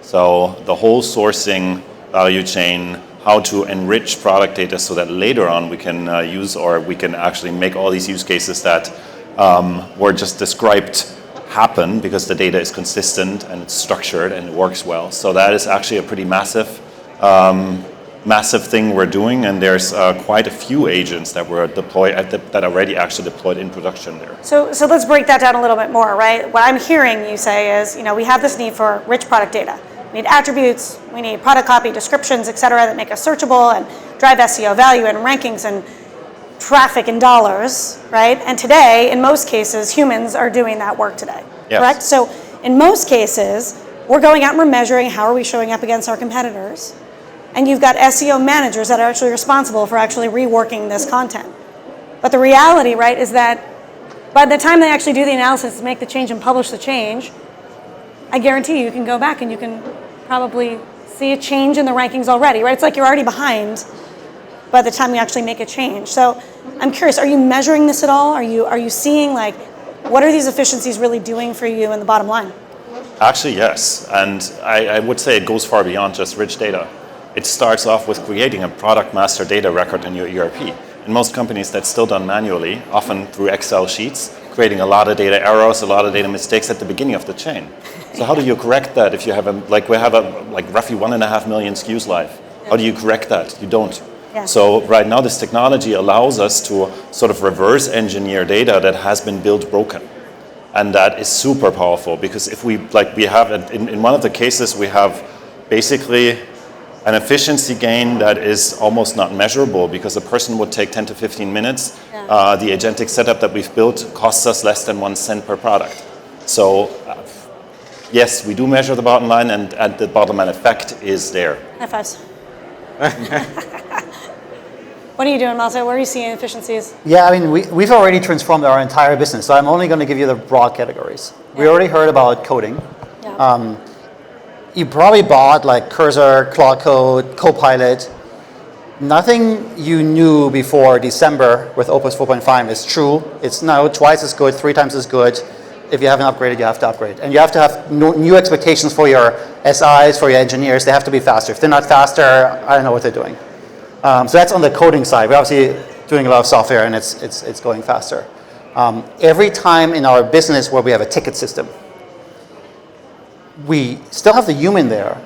So the whole sourcing value chain, how to enrich product data so that later on we can use, or we can actually make all these use cases that were just described happen because the data is consistent and it's structured and it works well. So that is actually a pretty massive thing we're doing, and there's quite a few agents that were deployed that are already actually deployed in production there. So let's break that down a little bit more, right? What I'm hearing you say is, we have this need for rich product data. We need attributes, we need product copy, descriptions, et cetera, that make us searchable and drive SEO value and rankings and traffic and dollars, right? And today, in most cases, humans are doing that work today, yes. Correct? So in most cases, we're going out and we're measuring how are we showing up against our competitors. And you've got SEO managers that are actually responsible for actually reworking this content. But the reality, right, is that by the time they actually do the analysis, make the change and publish the change, I guarantee you can go back and you can probably see a change in the rankings already, right? It's like you're already behind by the time we actually make a change. So I'm curious, are you measuring this at all? Are you seeing what are these efficiencies really doing for you in the bottom line? Actually, yes. And I would say it goes far beyond just rich data. It starts off with creating a product master data record in your ERP. In most companies, that's still done manually, often through Excel sheets, creating a lot of data errors, a lot of data mistakes at the beginning of the chain. So how do you correct that if you have we have roughly 1.5 million SKUs live? How do you correct that? You don't. Yeah. So right now, this technology allows us to sort of reverse engineer data that has been built broken. And that is super powerful, because if we have, in one of the cases, we have basically an efficiency gain that is almost not measurable, because a person would take 10 to 15 minutes. Yeah. The agentic setup that we've built costs us less than 1 cent per product. So yes, we do measure the bottom line, and the bottom line effect is there. High fives. What are you doing, Malte? Where are you seeing efficiencies? Yeah, I mean, we've already transformed our entire business, so I'm only going to give you the broad categories. Yeah. We already heard about coding. Yeah. You probably bought Cursor, Claude Code, Copilot. Nothing you knew before December with Opus 4.5 is true. It's now twice as good, 3 times as good. If you haven't upgraded, you have to upgrade. And you have to have new expectations for your SIs, for your engineers. They have to be faster. If they're not faster, I don't know what they're doing. So that's on the coding side. We're obviously doing a lot of software, and it's going faster. Every time in our business where we have a ticket system, we still have the human there,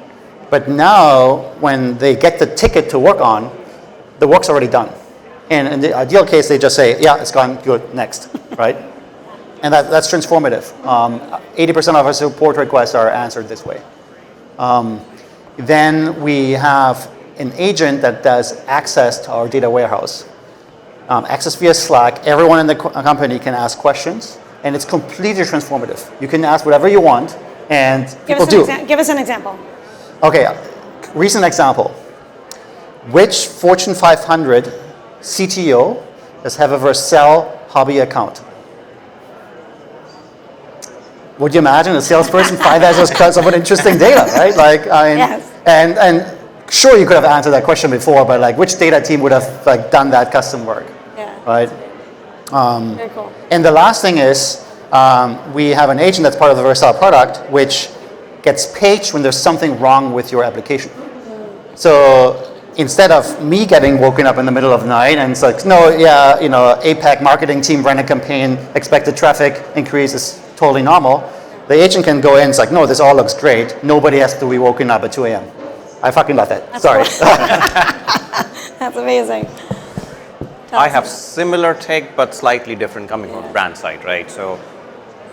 but now when they get the ticket to work on, the work's already done. And in the ideal case, they just say, yeah, it's gone, good, next, right? And that's transformative. 80% of our support requests are answered this way. Then we have an agent that does access to our data warehouse. access via Slack. Everyone in the company can ask questions, and it's completely transformative. You can ask whatever you want, and people do. Give us an example. Okay, recent example. Which Fortune 500 CTO does have a Vercel hobby account? Would you imagine a salesperson find that because of an interesting data, right? Like, Yes. and sure you could have answered that question before, but like, which data team would have like done that custom work, Yeah. right? Very cool. And the last thing is, we have an agent that's part of the Vercel product, which gets paged when there's something wrong with your application. So instead of me getting woken up in the middle of the night and it's like, no, yeah, APAC marketing team ran a campaign, expected traffic increase is totally normal. The agent can go in, it's like, no, this all looks great. Nobody has to be woken up at 2 a.m. I fucking love that. That's Sorry. Cool. That's amazing. I have similar take, but slightly different coming from the brand side, right? So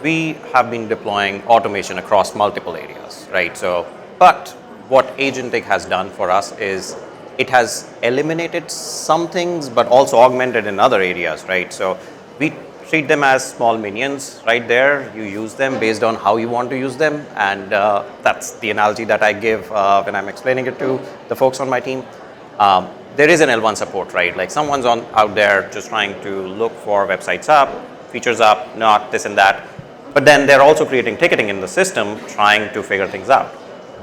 we have been deploying automation across multiple areas, right? So, but what Agentic has done for us is it has eliminated some things, but also augmented in other areas, right? So we treat them as small minions right there. You use them based on how you want to use them. And that's the analogy that I give when I'm explaining it to the folks on my team. There is an L1 support, right? Like someone's out there just trying to look for websites up, features up, not this and that. But then they're also creating ticketing in the system, trying to figure things out.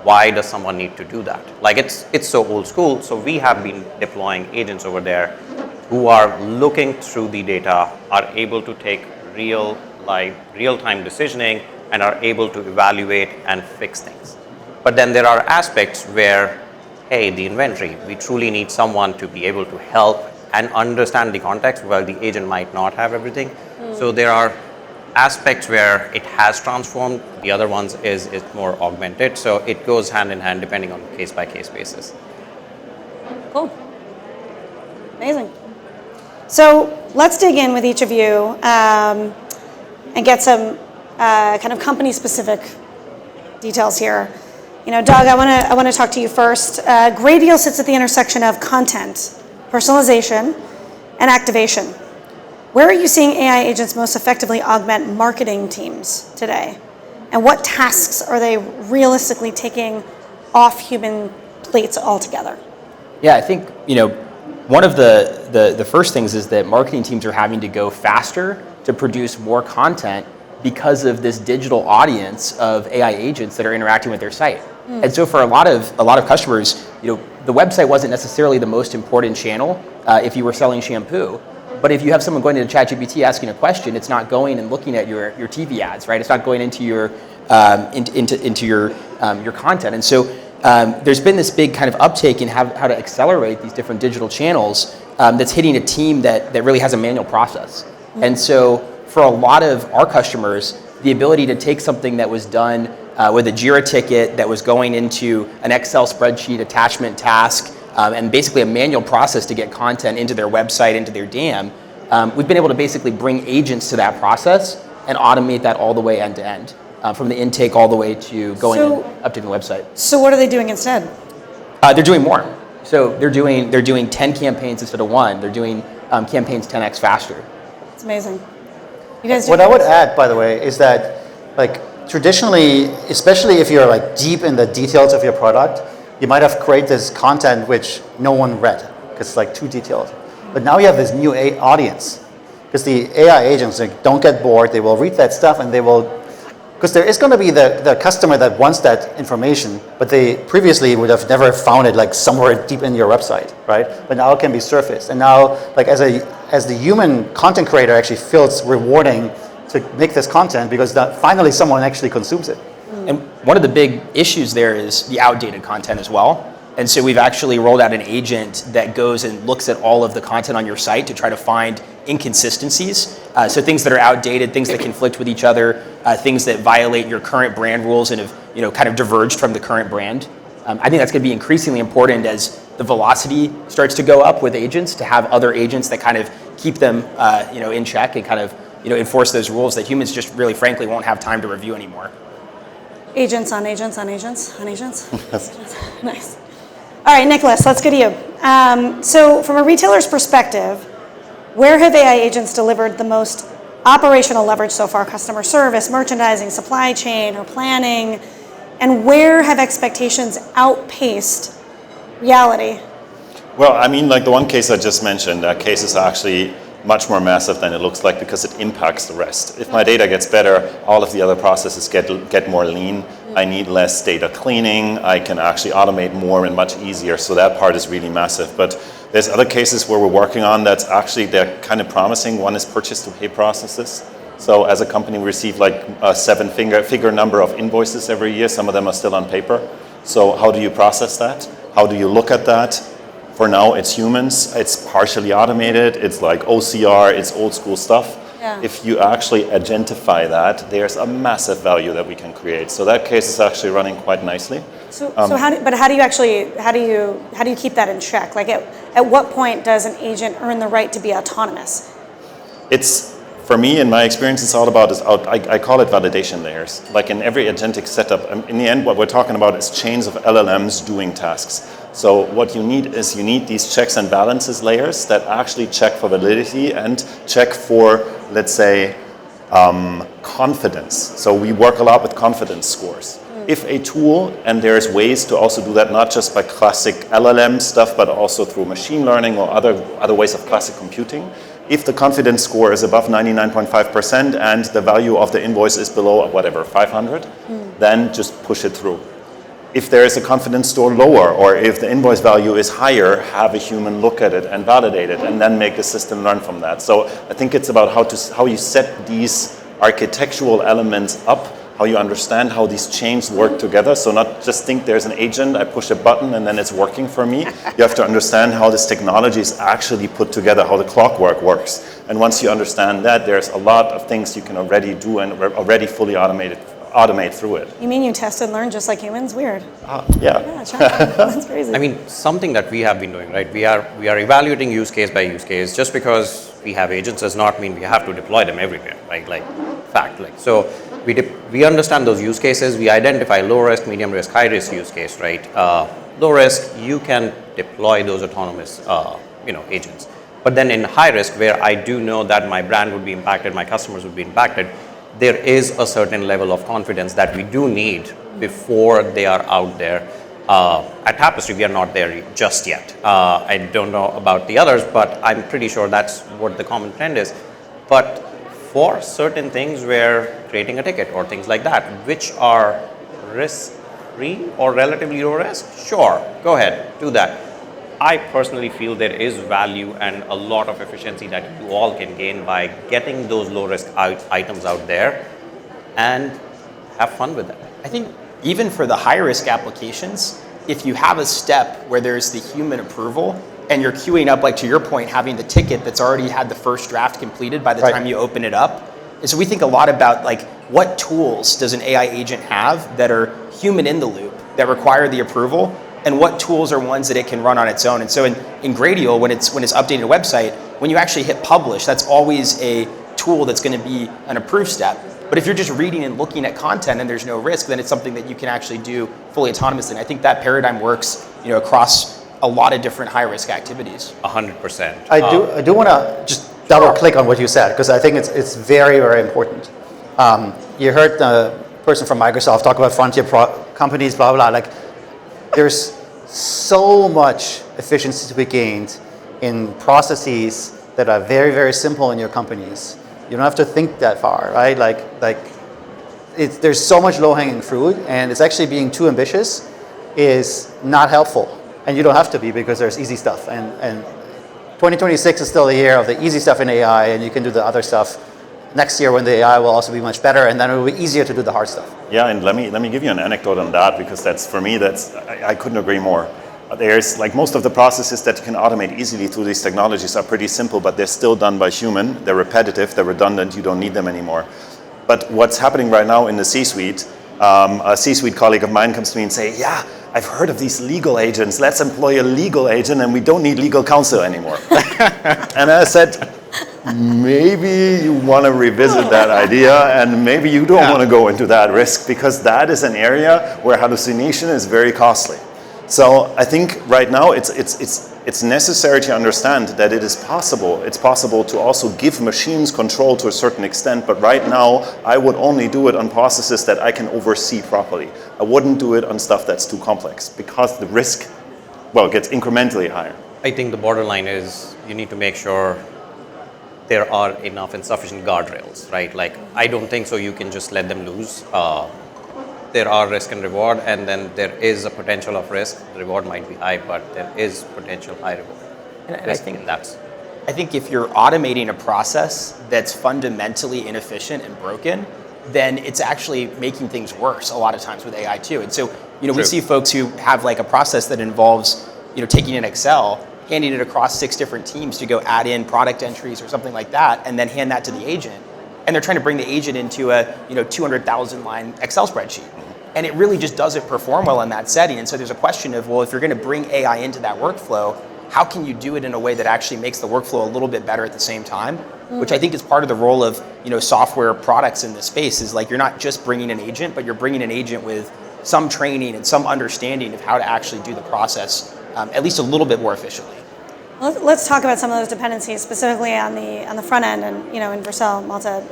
Why does someone need to do that? Like it's so old school. So we have been deploying agents over there who are looking through the data, are able to take real-time decisioning, and are able to evaluate and fix things. But then there are aspects where, hey, the inventory, we truly need someone to be able to help and understand the context while the agent might not have everything. So there are aspects where it has transformed, the other ones is more augmented. So it goes hand in hand depending on the case-by-case basis. Cool. Amazing. So let's dig in with each of you and get some kind of company-specific details here. Doug, I want to talk to you first. Gradial sits at the intersection of content, personalization, and activation. Where are you seeing AI agents most effectively augment marketing teams today? And what tasks are they realistically taking off human plates altogether? Yeah, I think, one of the first things is that marketing teams are having to go faster to produce more content because of this digital audience of AI agents that are interacting with their site. And so for a lot of customers, the website wasn't necessarily the most important channel if you were selling shampoo. But if you have someone going into ChatGPT asking a question, it's not going and looking at your TV ads, right? It's not going into your your content. And so there's been this big kind of uptake in how to accelerate these different digital channels that's hitting a team that really has a manual process. And so for a lot of our customers, the ability to take something that was done with a Jira ticket that was going into an Excel spreadsheet attachment task, and basically a manual process to get content into their website, into their DAM, we've been able to basically bring agents to that process and automate that all the way end to end, from the intake all the way to going and updating the website. So what are they doing instead? They're doing more. So they're doing 10 campaigns instead of one. They're doing campaigns 10x faster. It's amazing. You guys do What I would add, by the way, is that traditionally, especially if you're deep in the details of your product, you might have created this content which no one read because it's too detailed. But now you have this new audience because the AI agents don't get bored. They will read that stuff and they will, because there is going to be the customer that wants that information, but they previously would have never found it somewhere deep in your website, right? But now it can be surfaced. And now, as the human content creator actually feels rewarding to make this content because finally someone actually consumes it. And one of the big issues there is the outdated content as well. And so we've actually rolled out an agent that goes and looks at all of the content on your site to try to find inconsistencies. So things that are outdated, things that conflict with each other, things that violate your current brand rules and have kind of diverged from the current brand. I think that's going to be increasingly important as the velocity starts to go up with agents, to have other agents that kind of keep them in check and kind of enforce those rules that humans just really frankly won't have time to review anymore. Agents on agents on agents on agents. Nice. All right, Nicholas, let's go to you. So from a retailer's perspective, Where have AI agents delivered the most operational leverage so far? Customer service, merchandising, supply chain, or planning? And where have expectations outpaced reality? Well, I mean, like the one case I just mentioned, that case is actually much more massive than it looks like because it impacts the rest. If my data gets better, all of the other processes get more lean. I need less data cleaning. I can actually automate more and much easier. So that part is really massive. But there's other cases where we're working on that's actually, they're kind of promising. One is purchase to pay processes. So as a company, we receive like a seven-figure number of invoices every year. Some of them are still on paper. So how do you process that? How do you look at that? For now, it's humans. It's partially automated. It's like OCR. It's old school stuff. Yeah. If you actually agentify that, there's a massive value that we can create. So that case is actually running quite nicely. So how do you keep that in check? Like at what point does an agent earn the right to be autonomous? For me, in my experience, it's all about, I call it validation layers. Like in every agentic setup, in the end, what we're talking about is chains of LLMs doing tasks. So what you need is these checks and balances layers that actually check for validity and check for, let's say, confidence. So we work a lot with confidence scores. If a tool, and there's ways to also do that, not just by classic LLM stuff, but also through machine learning or other ways of classic computing. If the confidence score is above 99.5% and the value of the invoice is below, whatever, 500, then just push it through. If there is a confidence score lower, or if the invoice value is higher, have a human look at it and validate it, and then make the system learn from that. So I think it's about how you set these architectural elements up, how you understand how these chains work together. So not just think there's an agent, I push a button and then it's working for me. You have to understand how this technology is actually put together, how the clockwork works. And once you understand that, there's a lot of things you can already do and already fully automate through it. You mean you test and learn just like humans? Weird. Yeah. That's crazy. I mean, something that we have been doing, right? We are evaluating use case by use case. Just because we have agents does not mean we have to deploy them everywhere, right? So we understand those use cases. We identify low risk, medium risk, high risk use case, right? Low risk, you can deploy those autonomous, agents. But then in high risk, where I do know that my brand would be impacted, my customers would be impacted, there is a certain level of confidence that we do need before they are out there. At Tapestry, we are not there just yet. I don't know about the others, but I'm pretty sure that's what the common trend is. But for certain things where creating a ticket or things like that, which are risk-free or relatively low risk, sure, go ahead, do that. I personally feel there is value and a lot of efficiency that you all can gain by getting those low-risk items out there and have fun with that. I think even for the high-risk applications, if you have a step where there's the human approval and you're queuing up, like to your point, having the ticket that's already had the first draft completed by the time you open it up. And so we think a lot about like what tools does an AI agent have that are human in the loop, that require the approval, and what tools are ones that it can run on its own. And so in Gradial, when it's updating a website, when you actually hit publish, that's always a tool that's going to be an approved step. But if you're just reading and looking at content and there's no risk, then it's something that you can actually do fully autonomously. And I think that paradigm works, across a lot of different high-risk activities. 100%. I do want to just double click on what you said, because I think it's very, very important. You heard the person from Microsoft talk about frontier companies, blah, blah, blah. Like, there's so much efficiency to be gained in processes that are very, very simple in your companies. You don't have to think that far, right? There's so much low-hanging fruit, and it's actually being too ambitious is not helpful. And you don't have to be, because there's easy stuff. And 2026 is still the year of the easy stuff in AI, and you can do the other stuff next year when the AI will also be much better, and then it will be easier to do the hard stuff. Yeah, and let me give you an anecdote on that, because I couldn't agree more. There's most of the processes that you can automate easily through these technologies are pretty simple, but they're still done by human. They're repetitive, they're redundant, you don't need them anymore. But what's happening right now in the C-suite, a C-suite colleague of mine comes to me and say, yeah, I've heard of these legal agents. Let's employ a legal agent and we don't need legal counsel anymore. And I said, maybe you want to revisit that idea, and maybe you don't want to go into that risk, because that is an area where hallucination is very costly. So I think right now it's it's necessary to understand that it is possible. It's possible to also give machines control to a certain extent, but right now I would only do it on processes that I can oversee properly. I wouldn't do it on stuff that's too complex because the risk, well, gets incrementally higher. I think the borderline is you need to make sure there are enough and sufficient guardrails, right? Like, I don't think so you can just let them loose. There are risk and reward, and then there is a potential of risk. The reward might be high, but there is potential high reward. And I think if you're automating a process that's fundamentally inefficient and broken, then it's actually making things worse a lot of times with AI too. And so, we see folks who have like a process that involves, taking an Excel, handing it across 6 different teams to go add in product entries or something like that, and then hand that to the agent. And they're trying to bring the agent into a 200,000 line Excel spreadsheet. And it really just doesn't perform well in that setting. And so there's a question of, well, if you're going to bring AI into that workflow, how can you do it in a way that actually makes the workflow a little bit better at the same time? Which I think is part of the role of software products in this space, is like you're not just bringing an agent, but you're bringing an agent with some training and some understanding of how to actually do the process at least a little bit more efficiently. Let's talk about some of those dependencies, specifically on the front end, and in Vercel, Malta.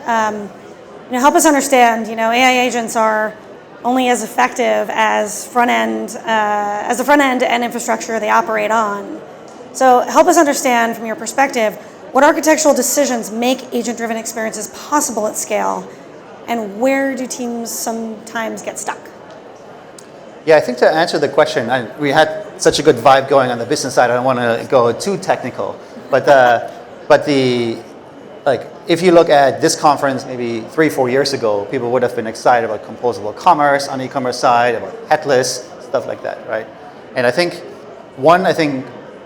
Help us understand. AI agents are only as effective as the front end and infrastructure they operate on. So help us understand, from your perspective, what architectural decisions make agent-driven experiences possible at scale, and where do teams sometimes get stuck? Yeah, I think to answer the question, we had such a good vibe going on the business side. I don't want to go too technical, but if you look at this conference maybe 3-4 years ago, people would have been excited about composable commerce on the e-commerce side, about headless, stuff like that, right? And I think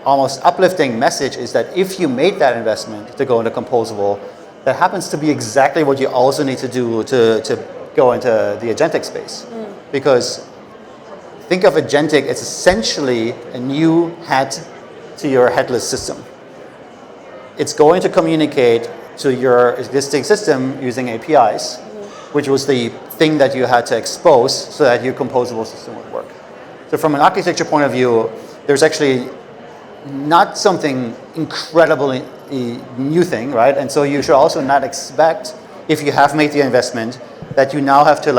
almost uplifting message is that if you made that investment to go into composable, that happens to be exactly what you also need to do to go into the agentic space. Because think of agentic as essentially a new head to your headless system. It's going to communicate to your existing system using APIs, which was the thing that you had to expose so that your composable system would work. So from an architecture point of view, there's actually not something incredibly new thing, right? And so you should also not expect, if you have made the investment, that you now have to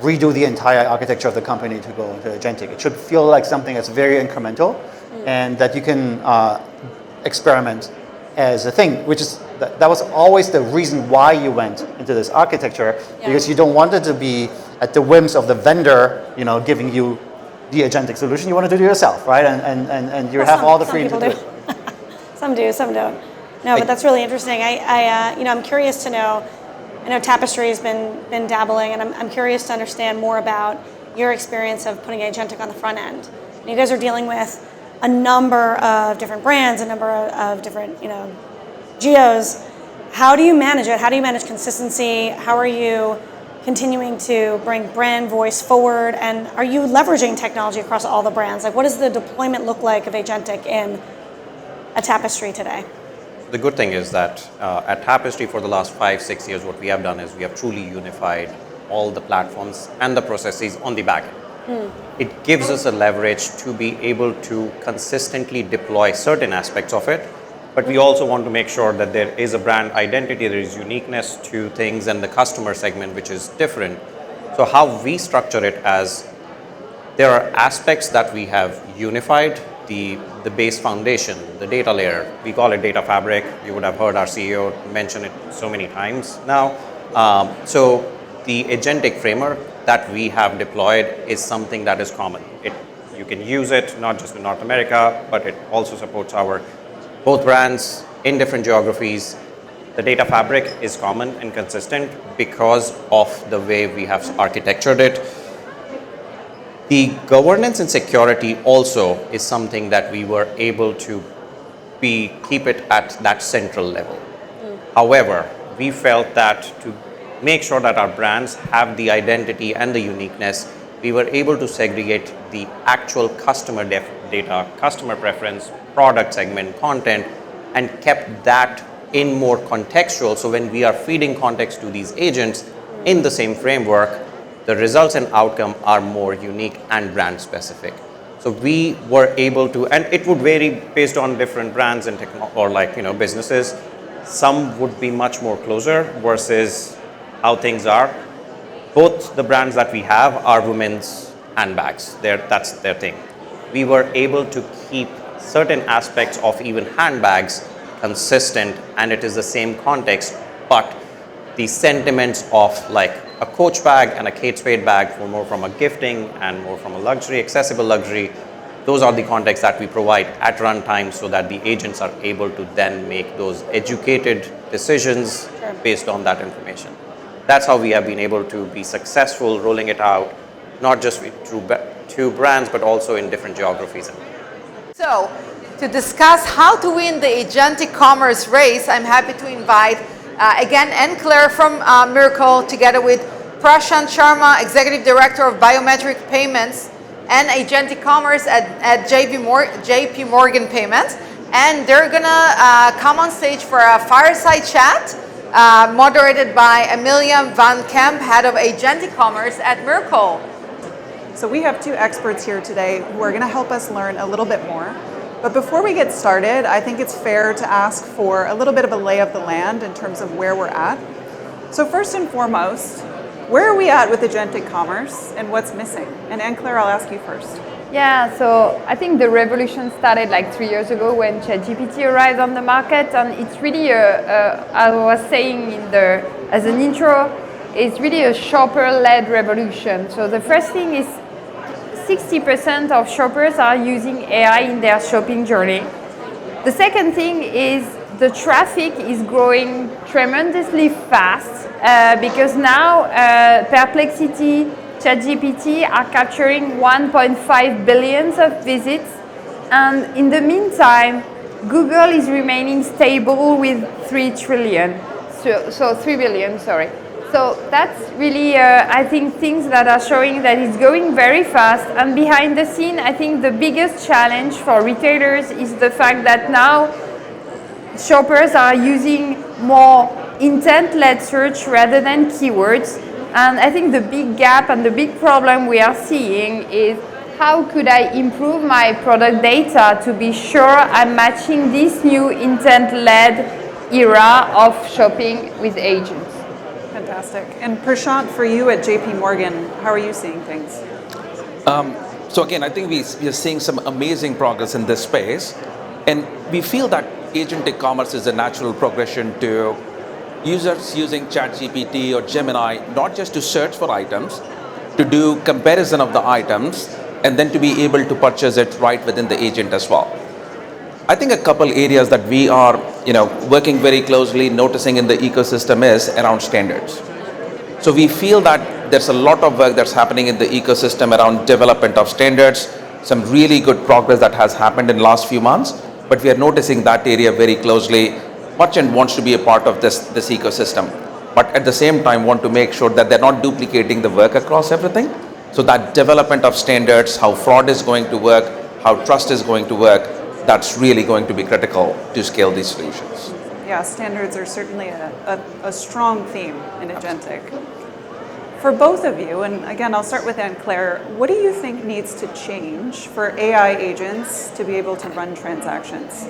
redo the entire architecture of the company to go into agentic. It should feel like something that's very incremental and that you can experiment as a thing, which is that was always the reason why you went into this architecture, because you don't want it to be at the whims of the vendor, giving you the agentic solution. You want to do it yourself, right? And you have all the freedom to do it. Some do, some don't. No, but that's really interesting. I'm curious to know. I know Tapestry has been dabbling, and I'm curious to understand more about your experience of putting agentic on the front end. And you guys are dealing with a number of different brands, a number of different geos. How do you manage it? How do you manage consistency? How are you continuing to bring brand voice forward? And are you leveraging technology across all the brands? Like, what does the deployment look like of agentic in a Tapestry today? The good thing is that at Tapestry for the last 5-6 years, what we have done is we have truly unified all the platforms and the processes on the back end. It gives us a leverage to be able to consistently deploy certain aspects of it, but we also want to make sure that there is a brand identity, there is uniqueness to things, and the customer segment which is different. So how we structure it, as there are aspects that we have unified, the base foundation, the data layer, we call it data fabric. You would have heard our CEO mention it so many times now. So the agentic framework that we have deployed is something that is common. You can use it not just in North America, but it also supports our both brands in different geographies. The data fabric is common and consistent because of the way we have architectured it. The governance and security also is something that we were able to keep it at that central level. However, we felt that to make sure that our brands have the identity and the uniqueness, we were able to segregate the actual customer data, customer preference, product segment, content, and kept that in more contextual. So when we are feeding context to these agents in the same framework, the results and outcome are more unique and brand specific. So we were able to, and it would vary based on different brands and businesses. Some would be much more closer versus how things are. Both the brands that we have are women's handbags. That's their thing. We were able to keep certain aspects of even handbags consistent, and it is the same context, but the sentiments of like a Coach bag and a Kate Spade bag were more from a gifting and more from a luxury, accessible luxury. Those are the contexts that we provide at runtime so that the agents are able to then make those educated decisions based on that information. That's how we have been able to be successful rolling it out, not just through two brands, but also in different geographies. So, to discuss how to win the agentic commerce race, I'm happy to invite again Anne Claire from Miracle, together with Prashant Sharma, Executive Director of Biometric Payments and Agentic Commerce at JP Morgan Payments. And they're gonna come on stage for a fireside chat moderated by Amelia Van Kemp, Head of Agentic Commerce at Miracle. So we have two experts here today who are gonna help us learn a little bit more. But before we get started, I think it's fair to ask for a little bit of a lay of the land in terms of where we're at. So first and foremost, where are we at with agentic commerce and what's missing? And Anne-Claire, I'll ask you first. Yeah, so I think the revolution started like 3 years ago when ChatGPT arrived on the market, and it's really I was saying as an intro, it's really a shopper-led revolution. So the first thing is 60% of shoppers are using AI in their shopping journey. The second thing is the traffic is growing tremendously fast because now Perplexity, ChatGPT are capturing 1.5 billion of visits, and in the meantime, Google is remaining stable with 3 trillion. So 3 billion, sorry. So that's really, I think, things that are showing that it's going very fast. And behind the scene, I think the biggest challenge for retailers is the fact that now shoppers are using more intent-led search rather than keywords. And I think the big gap and the big problem we are seeing is how could I improve my product data to be sure I'm matching this new intent-led era of shopping with agents. Fantastic. And Prashant, for you at JP Morgan, how are you seeing things? So again, I think we are seeing some amazing progress in this space, and we feel that agentic commerce is a natural progression to users using ChatGPT or Gemini, not just to search for items, to do comparison of the items, and then to be able to purchase it right within the agent as well. I think a couple areas that we are, working very closely, noticing in the ecosystem is around standards. So we feel that there's a lot of work that's happening in the ecosystem around development of standards, some really good progress that has happened in the last few months, but we are noticing that area very closely. Merchant wants to be a part of this ecosystem, but at the same time want to make sure that they're not duplicating the work across everything. So that development of standards, how fraud is going to work, how trust is going to work, that's really going to be critical to scale these solutions. Yeah, standards are certainly a strong theme in agentic. For both of you, and again, I'll start with Anne-Claire, what do you think needs to change for AI agents to be able to run transactions?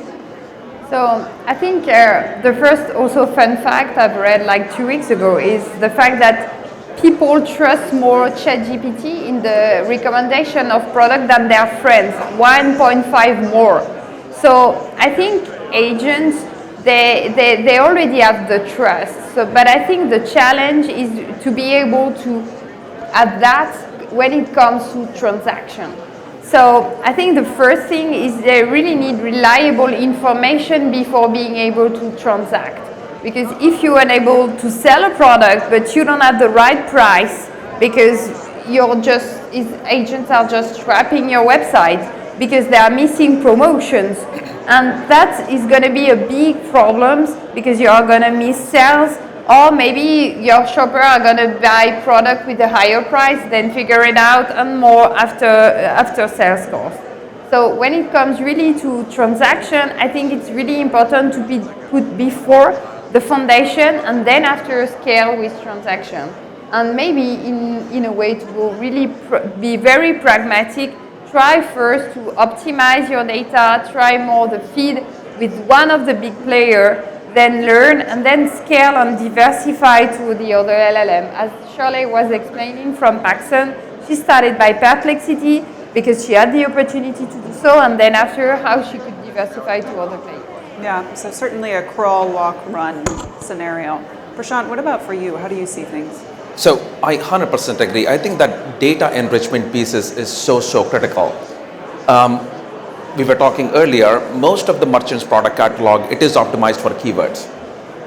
So I think the first also fun fact I've read like 2 weeks ago is the fact that people trust more ChatGPT in the recommendation of product than their friends, 1.5 more. So I think agents, they already have the trust. So, but I think the challenge is to be able to have that when it comes to transaction. So I think the first thing is they really need reliable information before being able to transact. Because if you're unable to sell a product, but you don't have the right price, because agents are just trapping your website because they are missing promotions. And that is going to be a big problem because you are going to miss sales, or maybe your shopper are going to buy product with a higher price, then figure it out and more after sales cost. So when it comes really to transaction, I think it's really important to be put before the foundation and then after scale with transaction. And maybe in a way to go really be very pragmatic, try first to optimize your data, try more the feed with one of the big players, then learn and then scale and diversify to the other LLM. As Shirley was explaining from Paxson, she started by Perplexity because she had the opportunity to do so, and then after how she could diversify to other players. Yeah, so certainly a crawl, walk, run scenario. Prashant, what about for you? How do you see things? So I 100% agree. I think that data enrichment piece is so critical. We were talking earlier, most of the merchant's product catalog, it is optimized for keywords.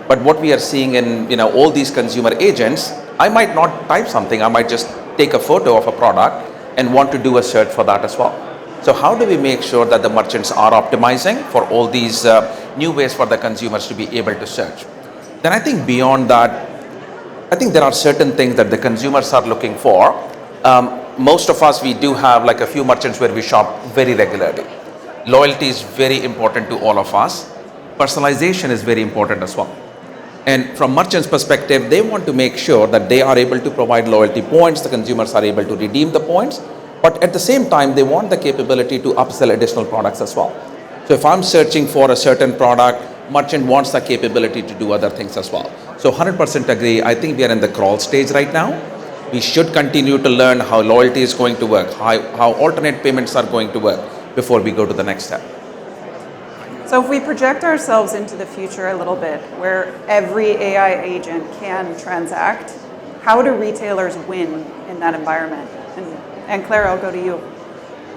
But what we are seeing in all these consumer agents, I might not type something, I might just take a photo of a product and want to do a search for that as well. So how do we make sure that the merchants are optimizing for all these new ways for the consumers to be able to search? Then I think beyond that, I think there are certain things that the consumers are looking for. Most of us, we do have like a few merchants where we shop very regularly. Loyalty is very important to all of us. Personalization is very important as well. And from merchants' perspective, they want to make sure that they are able to provide loyalty points, the consumers are able to redeem the points, but at the same time, they want the capability to upsell additional products as well. So if I'm searching for a certain product, merchant wants the capability to do other things as well. So 100% agree. I think we are in the crawl stage right now. We should continue to learn how loyalty is going to work, how alternate payments are going to work before we go to the next step. So if we project ourselves into the future a little bit, where every AI agent can transact, how do retailers win in that environment? And Claire, I'll go to you.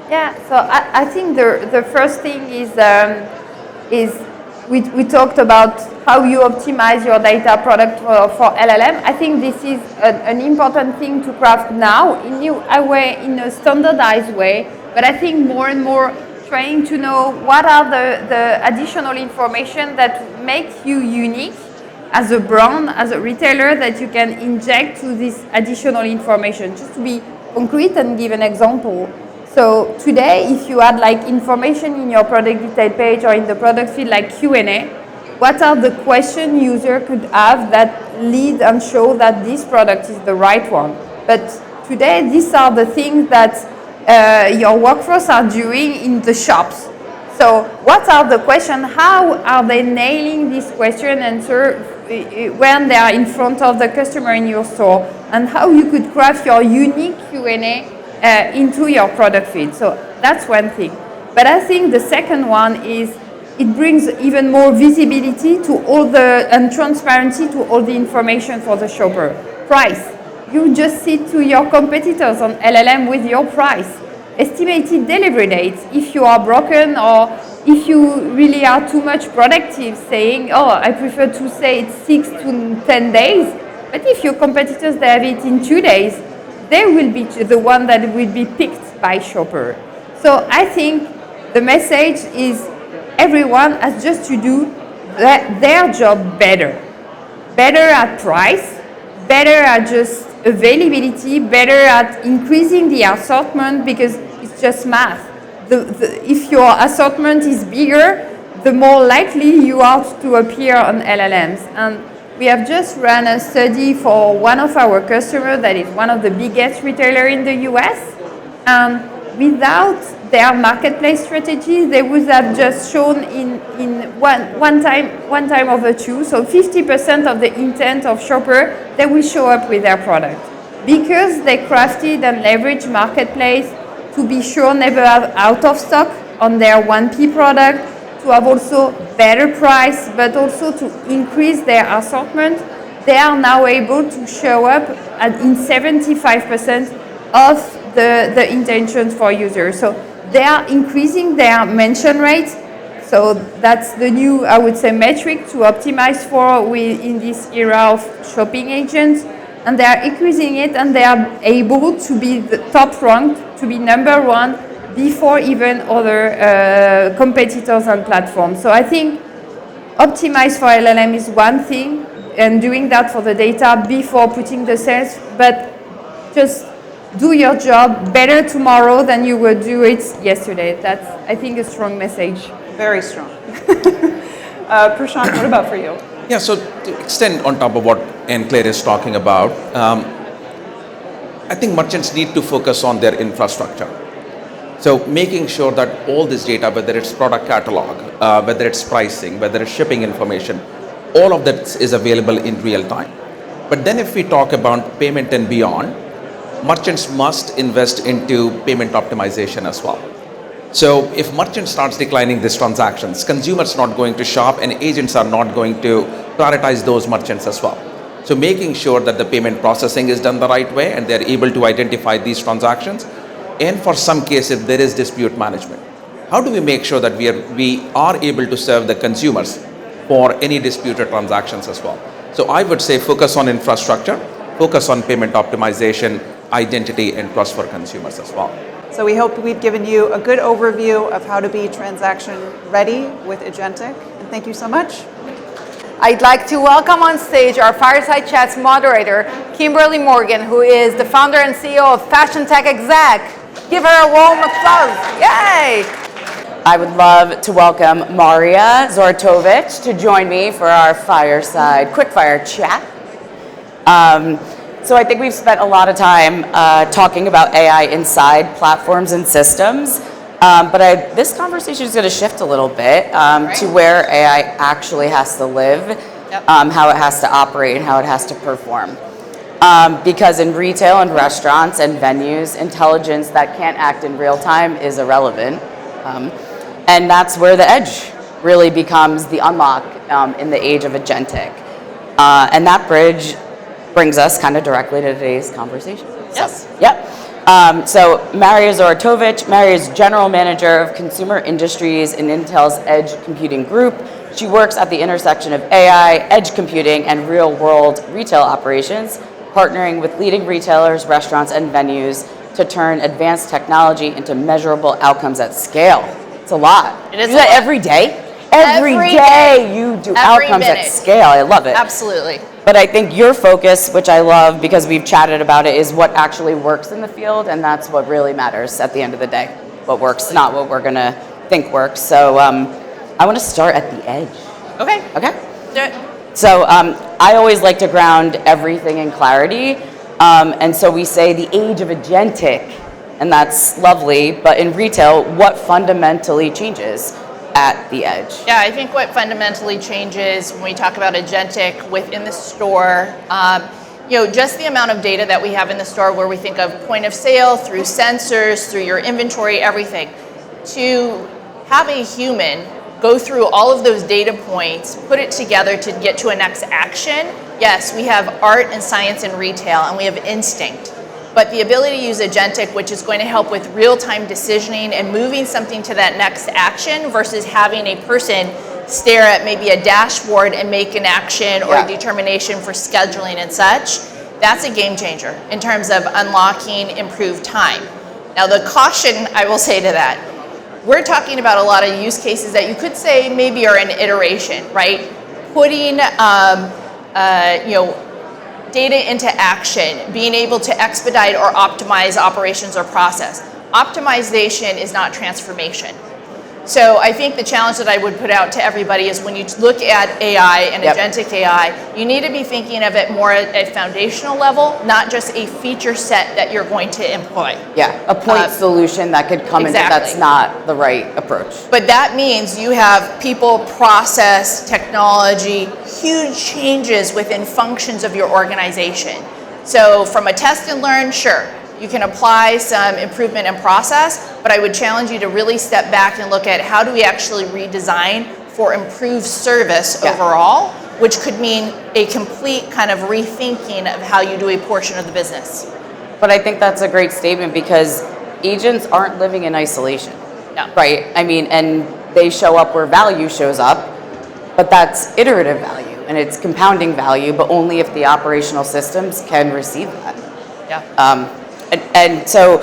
Yeah, so I think the first thing is we talked about how you optimize your data product for LLM. I think this is an important thing to craft now in a standardized way, but I think more and more trying to know what are the additional information that makes you unique as a brand, as a retailer, that you can inject to this additional information. Just to be concrete and give an example. So today, if you add like information in your product detail page or in the product field like Q&A, what are the questions user could have that lead and show that this product is the right one? But today, these are the things that your workforce are doing in the shops. So what are the questions? How are they nailing this question answer when they are in front of the customer in your store? And how you could craft your unique Q&A into your product feed. So that's one thing. But I think the second one is it brings even more visibility to and transparency to all the information for the shopper. Price. You just sit to your competitors on LLM with your price. Estimated delivery dates, if you are broken or if you really are too much productive, saying, oh, I prefer to say it's 6 to 10 days. But if your competitors, they have it in 2 days, they will be the one that will be picked by shopper. So I think the message is everyone has just to do their job better. Better at price, better at just availability, better at increasing the assortment, because it's just math. If your assortment is bigger, the more likely you are to appear on LLMs. And we have just run a study for one of our customers that is one of the biggest retailers in the US. And without their marketplace strategy, they would have just shown in one time over two. So 50% of the intent of shopper, they will show up with their product. Because they crafted and leveraged marketplace to be sure never have out of stock on their 1P product, to have also better price, but also to increase their assortment, they are now able to show up in 75% of the intentions for users. So they are increasing their mention rate. So that's the new, I would say, metric to optimize for in this era of shopping agents. And they are increasing it, and they are able to be the top ranked, to be number one before even other competitors and platforms. So I think optimize for LLM is one thing, and doing that for the data before putting the sales, but just do your job better tomorrow than you would do it yesterday. That's, I think, a strong message. Very strong. Prashant, what about for you? Yeah, so to extend on top of what Claire is talking about, I think merchants need to focus on their infrastructure. So making sure that all this data, whether it's product catalog, whether it's pricing, whether it's shipping information, all of that is available in real time. But then if we talk about payment and beyond, merchants must invest into payment optimization as well. So if merchant starts declining these transactions, consumers not going to shop and agents are not going to prioritize those merchants as well. So making sure that the payment processing is done the right way and they're able to identify these transactions. And for some cases, there is dispute management. How do we make sure that we are able to serve the consumers for any disputed transactions as well? So I would say focus on infrastructure, focus on payment optimization, identity, and trust for consumers as well. So we hope we've given you a good overview of how to be transaction ready with Agentic. And thank you so much. I'd like to welcome on stage our Fireside Chats moderator, Kimberly Morgan, who is the founder and CEO of Fashion Tech Exec. Give her a warm applause. Yay! I would love to welcome Maria Zortovich to join me for our fireside quickfire chat. So I think we've spent a lot of time talking about AI inside platforms and systems, but this conversation is going to shift a little bit to where AI actually has to live, how it has to operate, and how it has to perform. Because in retail and restaurants and venues, intelligence that can't act in real time is irrelevant. And that's where the edge really becomes the unlock in the age of agentic. And that bridge brings us kind of directly to today's conversation. Yes. So Maria Zortovich, Maria is General Manager of Consumer Industries in Intel's Edge Computing Group. She works at the intersection of AI, edge computing, and real-world retail operations, partnering with leading retailers, restaurants, and venues to turn advanced technology into measurable outcomes at scale. It's a lot. It is you do that every day? Every day you do outcomes at scale. I love it. Absolutely. But I think your focus, which I love because we've chatted about it, is what actually works in the field, and that's what really matters at the end of the day. What works, not what we're gonna think works. So I want to start at the edge. Okay. Okay? Do it. So I always like to ground everything in clarity. And so we say the age of agentic, and that's lovely, but in retail, what fundamentally changes at the edge? Yeah, I think what fundamentally changes when we talk about agentic within the store, just the amount of data that we have in the store where we think of point of sale, through sensors, through your inventory, everything, to have a human go through all of those data points, put it together to get to a next action. Yes, we have art and science in retail, and we have instinct. But the ability to use agentic, which is going to help with real-time decisioning and moving something to that next action versus having a person stare at maybe a dashboard and make an action or a determination for scheduling and such, that's a game changer in terms of unlocking improved time. Now, the caution I will say to that, we're talking about a lot of use cases that you could say maybe are an iteration, right? Putting data into action, being able to expedite or optimize operations or process. Optimization is not transformation. So I think the challenge that I would put out to everybody is when you look at AI and agentic AI, you need to be thinking of it more at a foundational level, not just a feature set that you're going to employ. Yeah, a point solution that could come in, that's not the right approach. But that means you have people, process, technology, huge changes within functions of your organization. So from a test and learn, sure, you can apply some improvement in process, but I would challenge you to really step back and look at how do we actually redesign for improved service overall, which could mean a complete kind of rethinking of how you do a portion of the business. But I think that's a great statement because agents aren't living in isolation, right? I mean, and they show up where value shows up, but that's iterative value and it's compounding value, but only if the operational systems can receive that. And so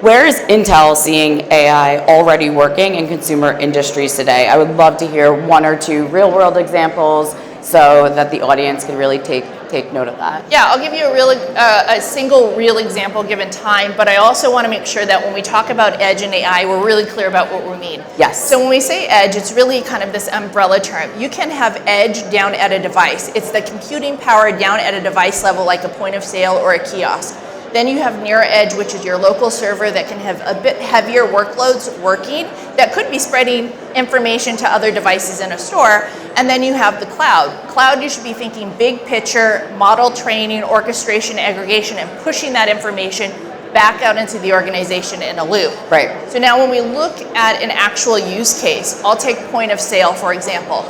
where is Intel seeing AI already working in consumer industries today? I would love to hear one or two real world examples so that the audience can really take note of that. Yeah, I'll give you a single real example given time, but I also want to make sure that when we talk about edge and AI, we're really clear about what we mean. Yes. So when we say edge, it's really kind of this umbrella term. You can have edge down at a device. It's the computing power down at a device level like a point of sale or a kiosk. Then you have near edge, which is your local server that can have a bit heavier workloads working that could be spreading information to other devices in a store. And then you have the cloud. Cloud, you should be thinking big picture, model training, orchestration, aggregation, and pushing that information back out into the organization in a loop. Right. So now when we look at an actual use case, I'll take point of sale, for example.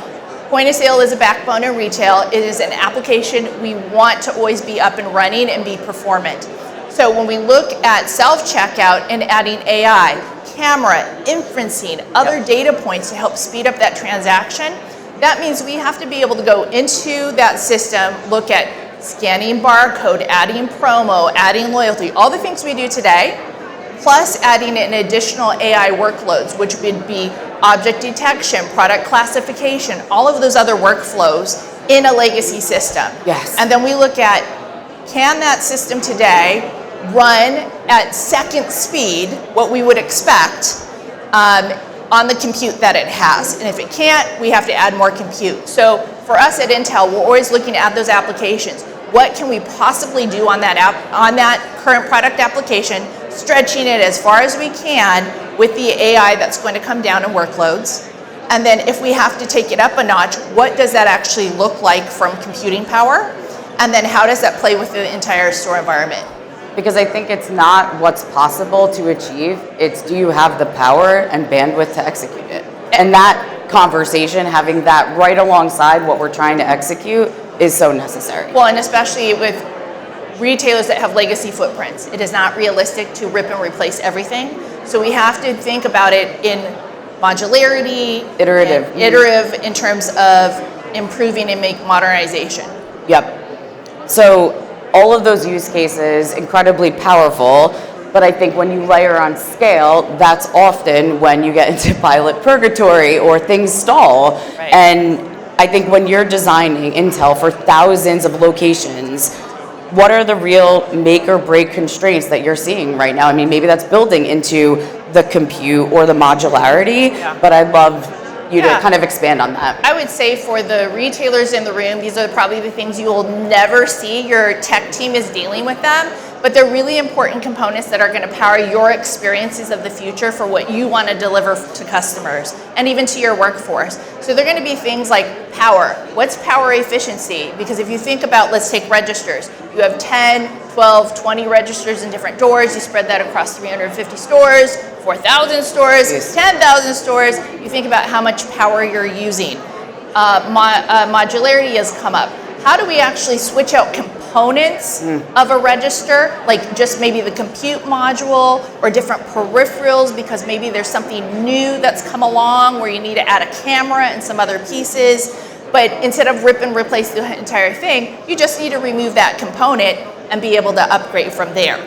Point of sale is a backbone in retail. It is an application we want to always be up and running and be performant. So when we look at self-checkout and adding AI, camera, inferencing, other data points to help speed up that transaction, that means we have to be able to go into that system, look at scanning barcode, adding promo, adding loyalty, all the things we do today, plus adding in additional AI workloads, which would be object detection, product classification, all of those other workflows in a legacy system. Yes. And then we look at, can that system today run at second speed, what we would expect, on the compute that it has? And if it can't, we have to add more compute. So for us at Intel, we're always looking at those applications. What can we possibly do on that current product application, stretching it as far as we can with the AI that's going to come down in workloads? And then if we have to take it up a notch, what does that actually look like from computing power? And then how does that play with the entire store environment? Because I think it's not what's possible to achieve, it's do you have the power and bandwidth to execute it? And that conversation, having that right alongside what we're trying to execute, is so necessary. Well, and especially with retailers that have legacy footprints, it is not realistic to rip and replace everything. So we have to think about it in modularity, iterative in terms of improving and make modernization. Yep. So all of those use cases, incredibly powerful, but I think when you layer on scale, that's often when you get into pilot purgatory or things stall. Right. And I think when you're designing Intel for thousands of locations, what are the real make or break constraints that you're seeing right now? I mean, maybe that's building into the compute or the modularity, but I'd love you to kind of expand on that. I would say for the retailers in the room, these are probably the things you will never see. Your tech team is dealing with them, but they're really important components that are going to power your experiences of the future for what you want to deliver to customers and even to your workforce. So they're going to be things like power. What's power efficiency? Because if you think about, let's take registers. You have 10, 12, 20 registers in different doors. You spread that across 350 stores, 4,000 stores, 10,000 stores. You think about how much power you're using. Modularity has come up. How do we actually switch out components of a register, like just maybe the compute module or different peripherals, because maybe there's something new that's come along where you need to add a camera and some other pieces, but instead of rip and replace the entire thing, you just need to remove that component and be able to upgrade from there.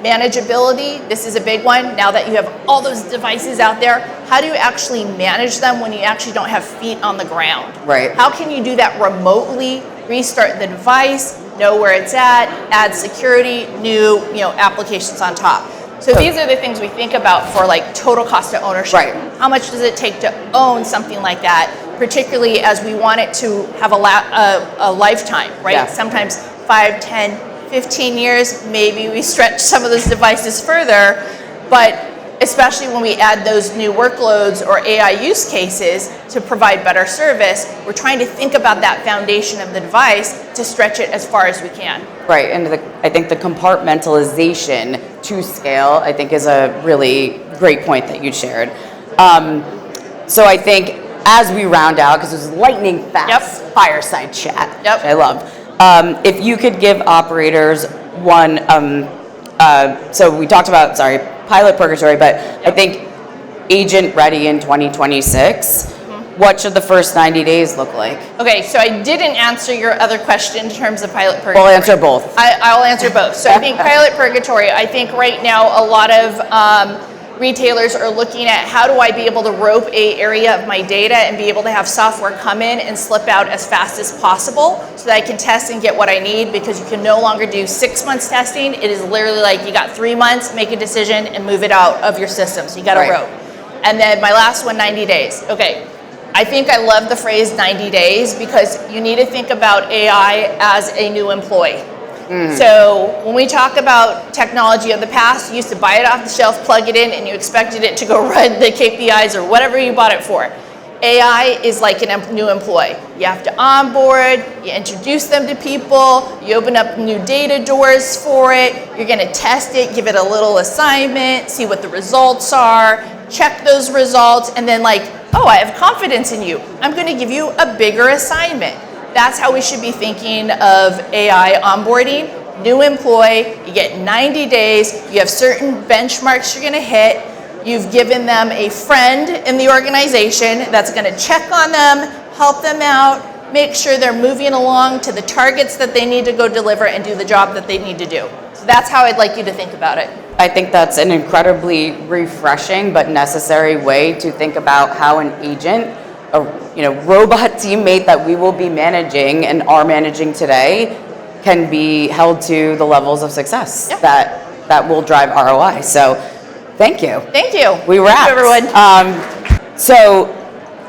Manageability, this is a big one. Now that you have all those devices out there, how do you actually manage them when you actually don't have feet on the ground? Right. How can you do that remotely, restart the device, know where it's at, add security, new applications on top? So these are the things we think about for like total cost of ownership. Right. How much does it take to own something like that, particularly as we want it to have a lifetime, right? Yeah. Sometimes 5, 10, 15 years, maybe we stretch some of those devices further, but especially when we add those new workloads or AI use cases to provide better service, we're trying to think about that foundation of the device to stretch it as far as we can. Right, and I think the compartmentalization to scale, I think is a really great point that you shared. So I think as we round out, because it was lightning fast fireside chat, which I love. If you could give operators one, so we talked about, pilot purgatory, but I think agent ready in 2026. What should the first 90 days look like? Okay, so I didn't answer your other question in terms of pilot purgatory. We'll answer both. I'll answer both. So I think pilot purgatory, I think right now a lot of retailers are looking at how do I be able to rope an area of my data and be able to have software come in and slip out as fast as possible so that I can test and get what I need, because you can no longer do 6 months testing. It is literally like you got 3 months, make a decision and move it out of your system. So you got to rope. And then my last one, 90 days. Okay, I think I love the phrase 90 days because you need to think about AI as a new employee. So when we talk about technology of the past, you used to buy it off the shelf, plug it in, and you expected it to go run the KPIs or whatever you bought it for. AI is like a new employee. You have to onboard, you introduce them to people, you open up new data doors for it, you're gonna test it, give it a little assignment, see what the results are, check those results, and then like, oh, I have confidence in you. I'm gonna give you a bigger assignment. That's how we should be thinking of AI onboarding. New employee, you get 90 days, you have certain benchmarks you're gonna hit, you've given them a friend in the organization that's gonna check on them, help them out, make sure they're moving along to the targets that they need to go deliver and do the job that they need to do. So that's how I'd like you to think about it. I think that's an incredibly refreshing but necessary way to think about how an agent, a robot teammate that we will be managing and are managing today, can be held to the levels of success that will drive ROI. So thank you. Thank you. We wrapped. Thank you, everyone. So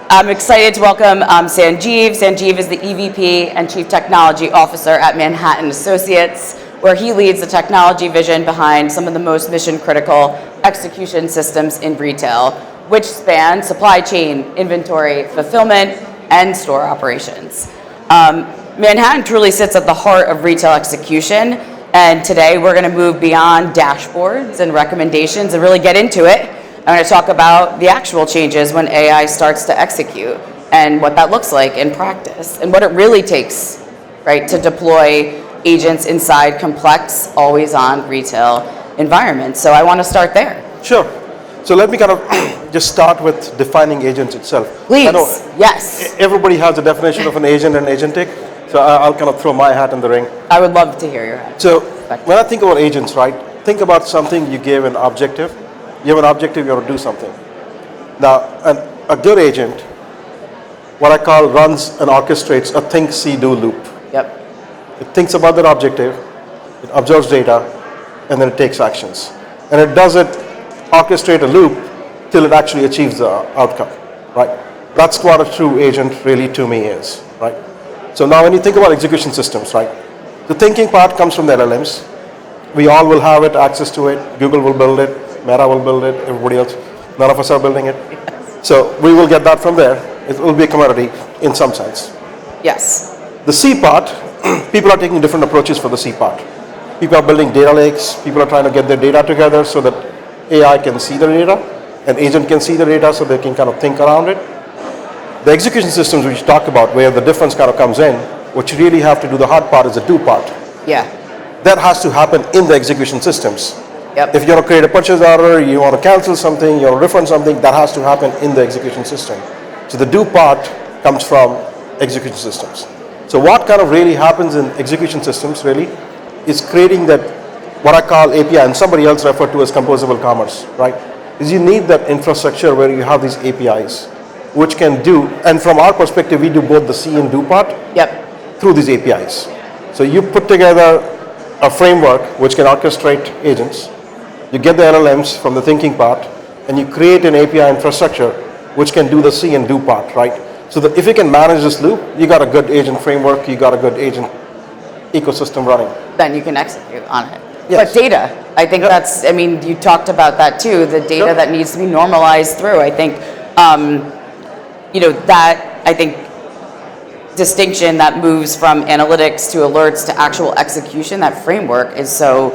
I'm excited to welcome Sanjeev. Sanjeev is the EVP and Chief Technology Officer at Manhattan Associates, where he leads the technology vision behind some of the most mission-critical execution systems in retail, which span supply chain, inventory, fulfillment, and store operations. Manhattan truly sits at the heart of retail execution, and today we're going to move beyond dashboards and recommendations and really get into it. I'm going to talk about the actual changes when AI starts to execute and what that looks like in practice and what it really takes, right, to deploy agents inside complex, always-on retail environments. So I want to start there. Sure. So let me kind of just start with defining agents itself. Please, I know yes. Everybody has a definition of an agent and agentic, so I'll kind of throw my hat in the ring. I would love to hear your hat. So when I think about agents, right, think about something you gave an objective. You have an objective, you want to do something. Now, a good agent, what I call runs and orchestrates a think, see, do loop. Yep. It thinks about that objective, it observes data, and then it takes actions. And it doesn't orchestrate a loop till it actually achieves the outcome, right? That's what a true agent really to me is, right? So now when you think about execution systems, right, the thinking part comes from the LLMs. We all will have it, access to it. Google will build it, Meta will build it, everybody else. None of us are building it. So we will get that from there. It will be a commodity in some sense. Yes. The C part, people are taking different approaches for the C part. People are building data lakes. People are trying to get their data together so that AI can see the data, an agent can see the data so they can kind of think around it. The execution systems which you talk about, where the difference kind of comes in, what you really have to do, the hard part is the do part. Yeah. That has to happen in the execution systems. Yep. If you want to create a purchase order, you want to cancel something, you want to refund something, that has to happen in the execution system. So the do part comes from execution systems. So what kind of really happens in execution systems really is creating that, what I call API, and somebody else referred to as composable commerce, right? Is you need that infrastructure where you have these APIs, which can do, and from our perspective, we do both the see and do part through these APIs. So you put together a framework which can orchestrate agents, you get the LLMs from the thinking part, and you create an API infrastructure which can do the see and do part, right? So that if you can manage this loop, you got a good agent framework, you got a good agent ecosystem running. Then you can execute on it. Yes. But data, I think that's, I mean, you talked about that too, the data that needs to be normalized through. I think, that, I think, distinction that moves from analytics to alerts to actual execution, that framework is so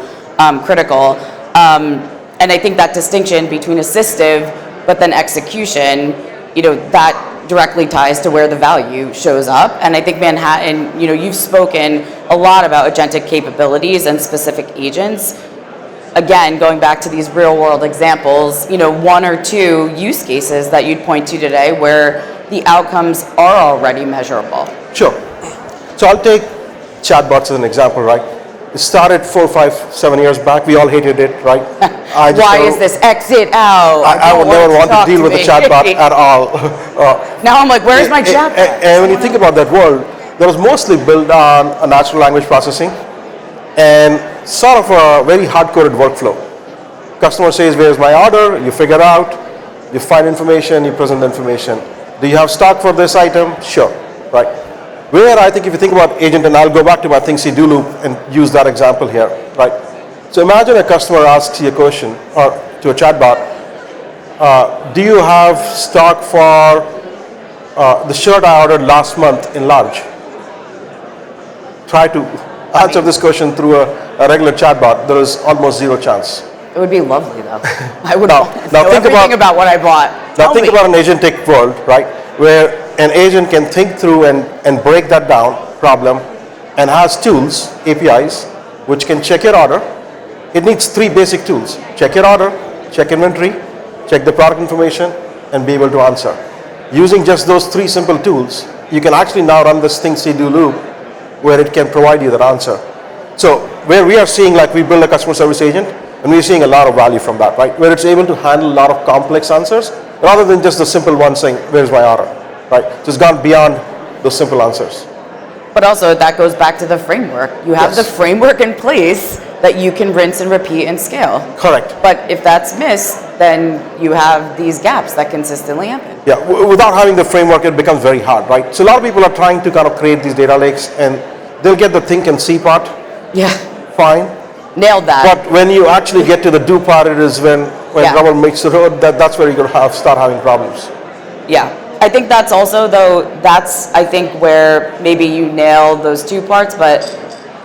critical. And I think that distinction between assistive but then execution, that directly ties to where the value shows up. And I think Manhattan, you've spoken a lot about agentic capabilities and specific agents. Again, going back to these real world examples, one or two use cases that you'd point to today where the outcomes are already measurable. Sure. So I'll take chatbots as an example, right? It started 4, 5, 7 years back. We all hated it, right? Why is this exit out? I would never want to deal with a chatbot at all. Now I'm like, where's my chatbot? And when you think about that world, that was mostly built on a natural language processing and sort of a very hard-coded workflow. Customer says, where's my order? You figure out, you find information, you present the information. Do you have stock for this item? Sure, right? Where I think if you think about agent, and I'll go back to my think, see, do loop and use that example here, right? So imagine a customer asks you a question or to a chatbot, do you have stock for the shirt I ordered last month in large? Try to answer this question through a regular chatbot. There is almost zero chance. It would be lovely though. I would now know think everything about what I bought. Now think about an agentic world, right? Where an agent can think through and break that down problem and has tools, APIs, which can check your order. It needs 3 basic tools. Check your order, check inventory, check the product information, and be able to answer. Using just those 3 simple tools, you can actually now run this think, see, do loop where it can provide you that answer. So where we are seeing, like we build a customer service agent, and we're seeing a lot of value from that, right? Where it's able to handle a lot of complex answers rather than just the simple one saying, where's my order, right? So it's gone beyond those simple answers. But also that goes back to the framework. You have the framework in place that you can rinse and repeat and scale. Correct. But if that's missed, then you have these gaps that consistently happen. Yeah, without having the framework, it becomes very hard, right? So a lot of people are trying to kind of create these data lakes, and they'll get the think and see part. Yeah. Fine. Nailed that. But when you actually get to the do part, it is when rubber meets the road, that's where you're going to start having problems. Yeah. I think that's also, though, that's, I think, where maybe you nail those 2 parts, but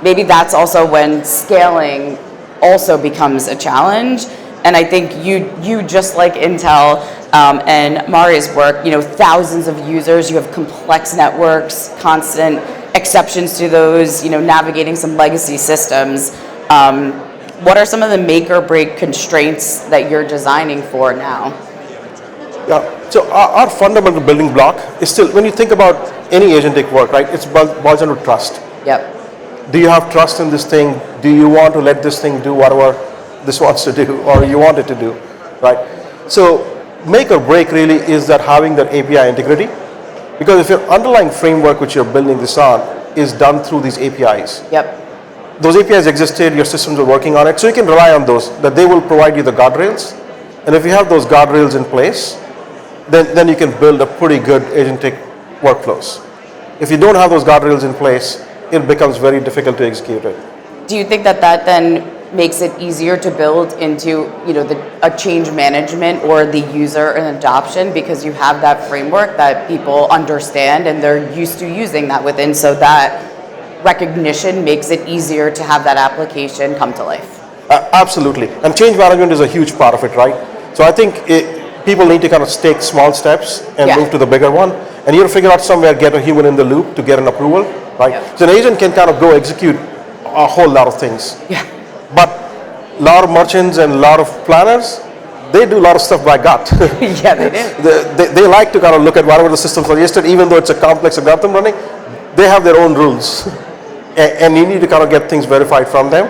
maybe that's also when scaling also becomes a challenge. And I think you just like Intel and Mari's work, thousands of users, you have complex networks, constant exceptions to those, navigating some legacy systems. What are some of the make or break constraints that you're designing for now? Yeah, so our fundamental building block is still, when you think about any agentic work, right, it's boils down to trust. Yep. Do you have trust in this thing? Do you want to let this thing do whatever this wants to do or you want it to do, right? So make or break really is that having that API integrity, because if your underlying framework which you're building this on is done through these APIs. Yep. Those APIs existed, your systems are working on it, so you can rely on those, that they will provide you the guardrails. And if you have those guardrails in place, then you can build a pretty good agentic workflows. If you don't have those guardrails in place, it becomes very difficult to execute it. Do you think that then makes it easier to build into a change management or the user and adoption, because you have that framework that people understand and they're used to using that within, so that recognition makes it easier to have that application come to life? Absolutely. And change management is a huge part of it, right? So I think people need to kind of take small steps and move to the bigger one. And you figure out somewhere, get a human in the loop to get an approval, right? Yep. So an agent can kind of go execute a whole lot of things. Yeah. But a lot of merchants and a lot of planners, they do a lot of stuff by gut. Yeah, they do. They like to kind of look at whatever the system suggested, even though it's a complex algorithm running, they have their own rules. And you need to kind of get things verified from them.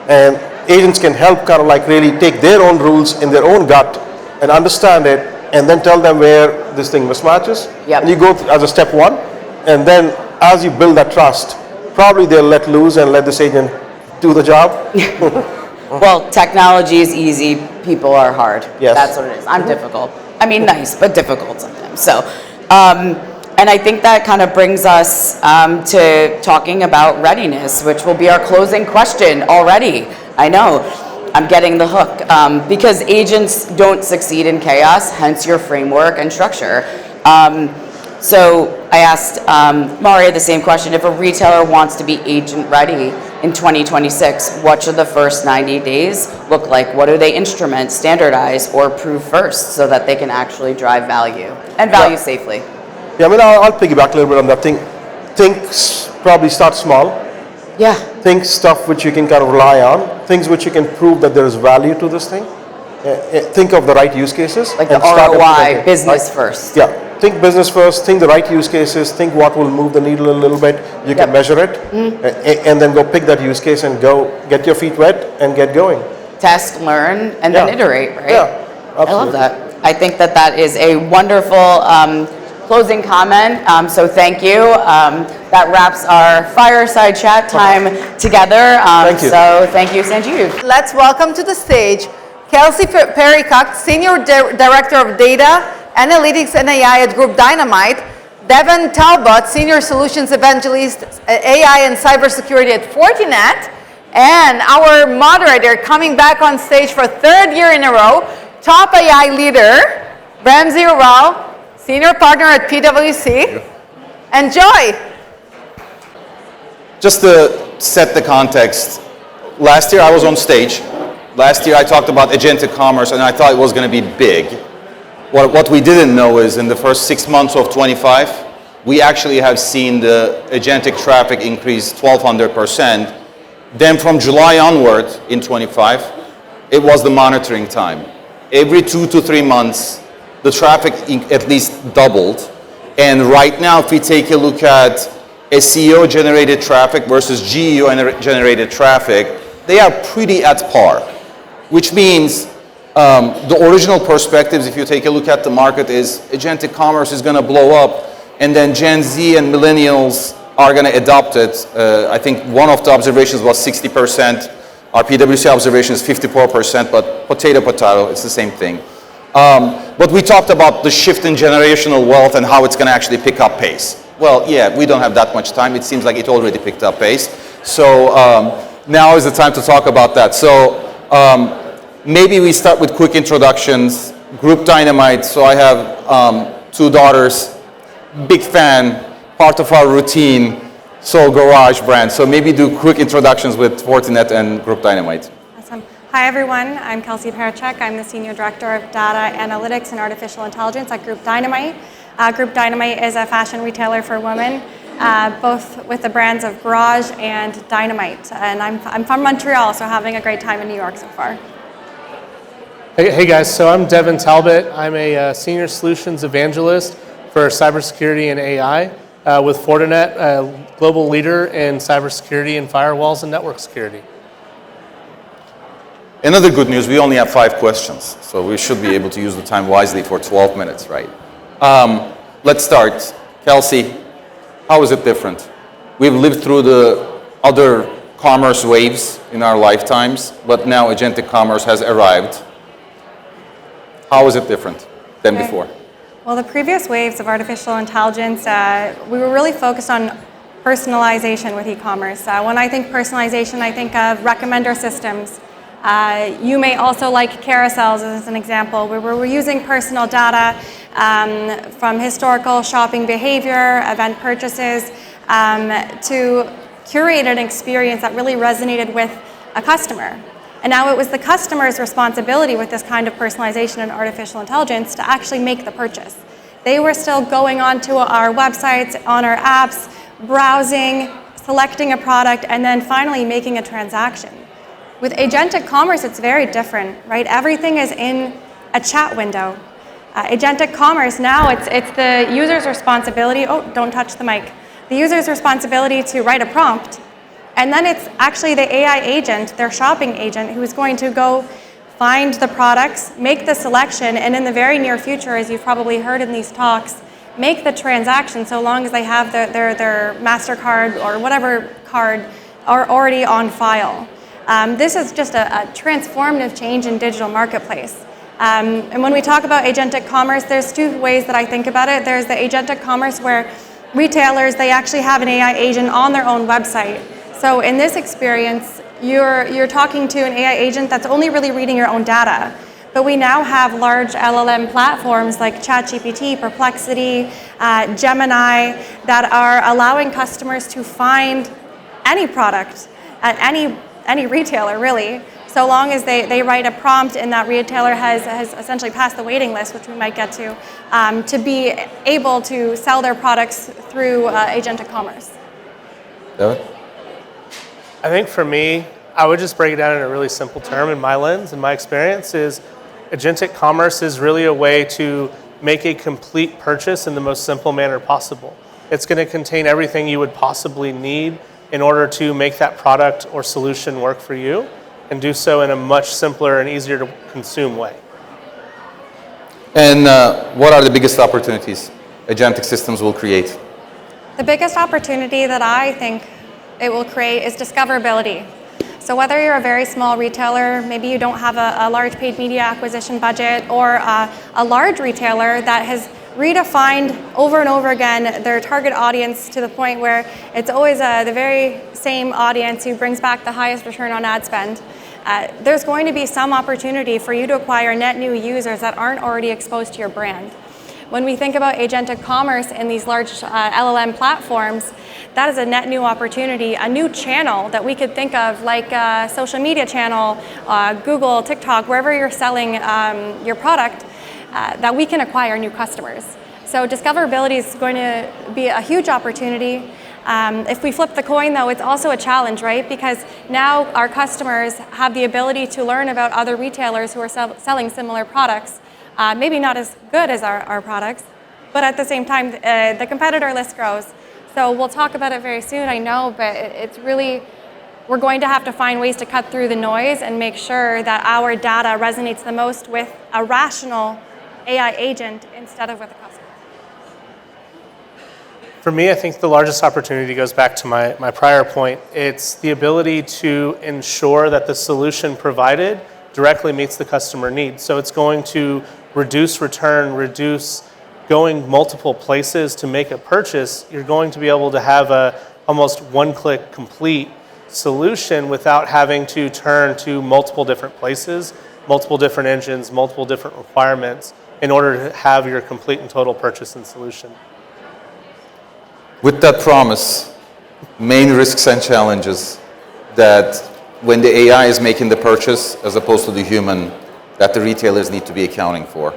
And agents can help kind of like really take their own rules in their own gut and understand it, and then tell them where this thing mismatches. Yep. And you go as a step 1, and then as you build that trust, probably they'll let loose and let this agent do the job. Well, technology is easy, people are hard. Yes. That's what it is. I'm difficult. I mean, nice, but difficult sometimes. So, and I think that kind of brings us to talking about readiness, which will be our closing question already. I know, I'm getting the hook. Because agents don't succeed in chaos, hence your framework and structure. So I asked Maria the same question. If a retailer wants to be agent ready in 2026, what should the first 90 days look like? What do they instrument, standardize, or prove first so that they can actually drive value and value safely? Yeah, I mean, I'll piggyback a little bit on that thing. Think probably start small. Yeah. Think stuff which you can kind of rely on, things which you can prove that there is value to this thing. Think of the right use cases. Like the ROI, business first. Yeah, think business first, think the right use cases, think what will move the needle a little bit. You can measure it, and then go pick that use case and go get your feet wet and get going. Test, learn, and then iterate, right? Yeah, absolutely. I love that. I think that is a wonderful closing comment, so thank you. That wraps our fireside chat time together. Thank you. So thank you, Sanjeev. Let's welcome to the stage Kelsey Perrycock, Senior Director of Data, Analytics and AI at Group Dynamite, Devin Talbot, Senior Solutions Evangelist, AI and Cybersecurity at Fortinet, and our moderator coming back on stage for 3rd year in a row, top AI leader, Ramsey Rao, Senior Partner at PwC. Enjoy. Just to set the context, last year I was on stage. Last year I talked about agentic commerce and I thought it was going to be big. What we didn't know is in the first 6 months of 25, we actually have seen the agentic traffic increase 1,200%. Then from July onward in 25, it was the monitoring time. Every 2 to 3 months, the traffic at least doubled. And right now, if we take a look at SEO-generated traffic versus GEO-generated traffic, they are pretty at par, which means the original perspectives, if you take a look at the market, is agentic commerce is going to blow up, and then Gen Z and millennials are going to adopt it. I think one of the observations was 60%. Our PwC observation is 54%, but potato, it's the same thing. But we talked about the shift in generational wealth and how it's going to actually pick up pace. Well, yeah, we don't have that much time. It seems like it already picked up pace. So now is the time to talk about that. So maybe we start with quick introductions. Group Dynamite. So I have 2 daughters, big fan, part of our routine, Soul Garage brand. So maybe do quick introductions with Fortinet and Group Dynamite. Awesome. Hi, everyone. I'm Kelsey Parachek. I'm the Senior Director of Data Analytics and Artificial Intelligence at Group Dynamite. Group Dynamite is a fashion retailer for women, both with the brands of Garage and Dynamite. And I'm from Montreal, so having a great time in New York so far. Hey guys, so I'm Devin Talbot. I'm a Senior Solutions Evangelist for Cybersecurity and AI with Fortinet, a global leader in cybersecurity and firewalls and network security. Another good news, we only have 5 questions, so we should be able to use the time wisely for 12 minutes, right? Let's start. Kelsey, how is it different? We've lived through the other commerce waves in our lifetimes, but now agentic commerce has arrived. How is it different than before? Well, the previous waves of artificial intelligence, we were really focused on personalization with e-commerce. When I think personalization, I think of recommender systems. You may also like carousels as an example, where we're using personal data from historical shopping behavior, event purchases, to curate an experience that really resonated with a customer. And now it was the customer's responsibility with this kind of personalization and artificial intelligence to actually make the purchase. They were still going onto our websites, on our apps, browsing, selecting a product, and then finally making a transaction. With agentic commerce, it's very different, right? Everything is in a chat window. Agentic commerce, now it's the user's responsibility, oh, don't touch the mic. The user's responsibility to write a prompt, and then it's actually the AI agent, their shopping agent, who is going to go find the products, make the selection, and in the very near future, as you've probably heard in these talks, make the transaction so long as they have their MasterCard or whatever card are already on file. This is just a transformative change in digital marketplace. And when we talk about agentic commerce, there's 2 ways that I think about it. There's the agentic commerce where retailers, they actually have an AI agent on their own website. So in this experience, you're talking to an AI agent that's only really reading your own data. But we now have large LLM platforms like ChatGPT, Perplexity, Gemini, that are allowing customers to find any product at any retailer, really, so long as they write a prompt and that retailer has essentially passed the waiting list, which we might get to be able to sell their products through agentic commerce. David? I think for me, I would just break it down in a really simple term. In my lens, in my experience, is agentic commerce is really a way to make a complete purchase in the most simple manner possible. It's going to contain everything you would possibly need in order to make that product or solution work for you, and do so in a much simpler and easier to consume way. And what are the biggest opportunities agentic systems will create? The biggest opportunity that I think it will create is discoverability. So whether you're a very small retailer, maybe you don't have a large paid media acquisition budget, or a large retailer that has redefined over and over again their target audience to the point where it's always the very same audience who brings back the highest return on ad spend. There's going to be some opportunity for you to acquire net new users that aren't already exposed to your brand. When we think about agentic commerce in these large LLM platforms, that is a net new opportunity, a new channel that we could think of like a social media channel, Google, TikTok, wherever you're selling your product, that we can acquire new customers. So discoverability is going to be a huge opportunity. If we flip the coin, though, it's also a challenge, right? Because now our customers have the ability to learn about other retailers who are selling similar products, maybe not as good as our products, but at the same time, the competitor list grows. So we'll talk about it very soon, I know, but it's really, we're going to have to find ways to cut through the noise and make sure that our data resonates the most with a rational AI agent instead of with a customer. For me, I think the largest opportunity goes back to my prior point. It's the ability to ensure that the solution provided directly meets the customer needs. So it's going to reduce return, reduce going multiple places to make a purchase. You're going to be able to have a almost one-click complete solution without having to turn to multiple different places, multiple different engines, multiple different requirements in order to have your complete and total purchase and solution. With that promise, main risks and challenges that when the AI is making the purchase as opposed to the human, that the retailers need to be accounting for?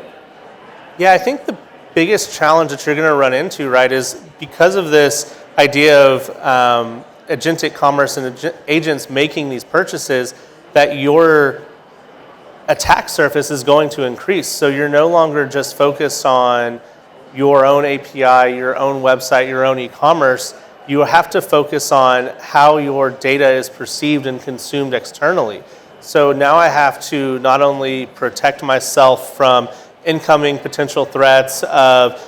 Yeah, I think the biggest challenge that you're going to run into, right, is because of this idea of agentic commerce and agents making these purchases, that your attack surface is going to increase. So you're no longer just focused on your own API, your own website, your own e-commerce. You have to focus on how your data is perceived and consumed externally. So now I have to not only protect myself from incoming potential threats of,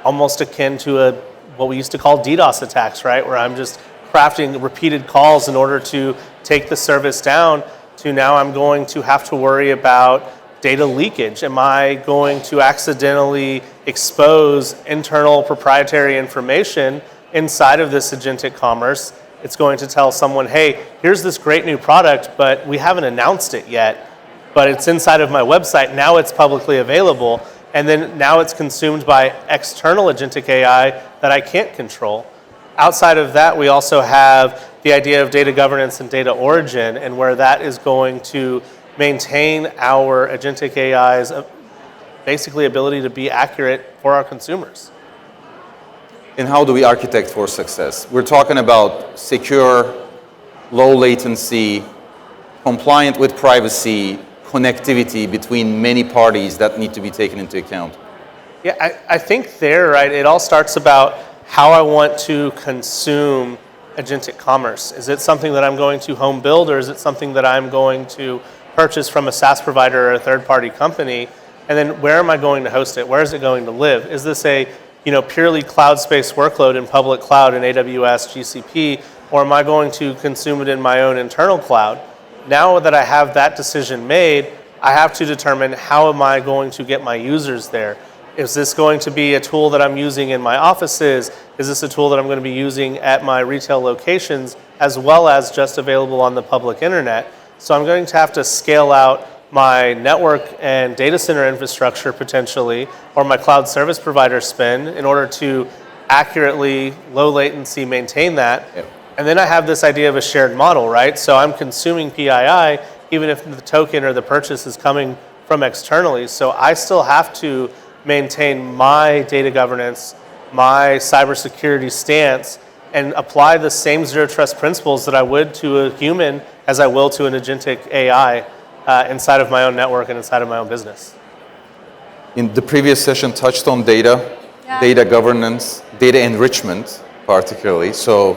almost akin to what we used to call DDoS attacks, right? Where I'm just crafting repeated calls in order to take the service down, to now I'm going to have to worry about data leakage. Am I going to accidentally expose internal proprietary information inside of this agentic commerce? It's going to tell someone, hey, here's this great new product, but we haven't announced it yet, but it's inside of my website. Now it's publicly available. And then now it's consumed by external agentic AI that I can't control. Outside of that, we also have the idea of data governance and data origin, and where that is going to maintain our agentic AI's basically ability to be accurate for our consumers. And how do we architect for success? We're talking about secure, low latency, compliant with privacy, connectivity between many parties that need to be taken into account. Yeah, I think there, right, it all starts about how I want to consume agentic commerce. Is it something that I'm going to home build, or is it something that I'm going to purchase from a SaaS provider or a third-party company? And then where am I going to host it? Where is it going to live? Is this a purely cloud-based workload in public cloud in AWS, GCP, or am I going to consume it in my own internal cloud? Now that I have that decision made, I have to determine how am I going to get my users there. Is this going to be a tool that I'm using in my offices? Is this a tool that I'm going to be using at my retail locations, as well as just available on the public internet? So I'm going to have to scale out my network and data center infrastructure potentially, or my cloud service provider spend in order to accurately, low latency maintain that. Yep. And then I have this idea of a shared model, right? So I'm consuming PII even if the token or the purchase is coming from externally. So I still have to maintain my data governance, my cybersecurity stance, and apply the same zero trust principles that I would to a human as I will to an agentic AI inside of my own network and inside of my own business. In the previous session touched on data, data governance, data enrichment particularly. So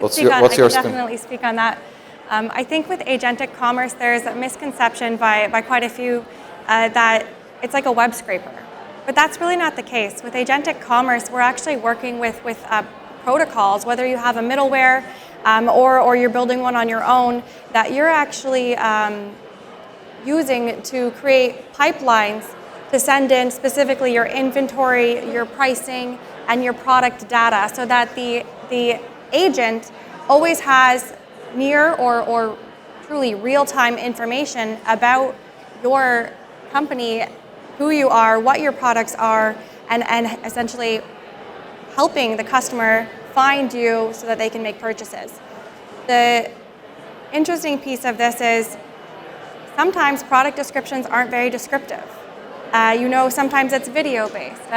what's your I can spin? definitely speak on that. I think with agentic commerce, there's a misconception by quite a few that it's like a web scraper. But that's really not the case. With agentic commerce, we're actually working with protocols, whether you have a middleware or you're building one on your own, that you're actually using to create pipelines to send in specifically your inventory, your pricing, and your product data so that the agent always has near or truly real-time information about your company, who you are, what your products are, and essentially helping the customer find you so that they can make purchases. The interesting piece of this is sometimes product descriptions aren't very descriptive. Sometimes it's video-based.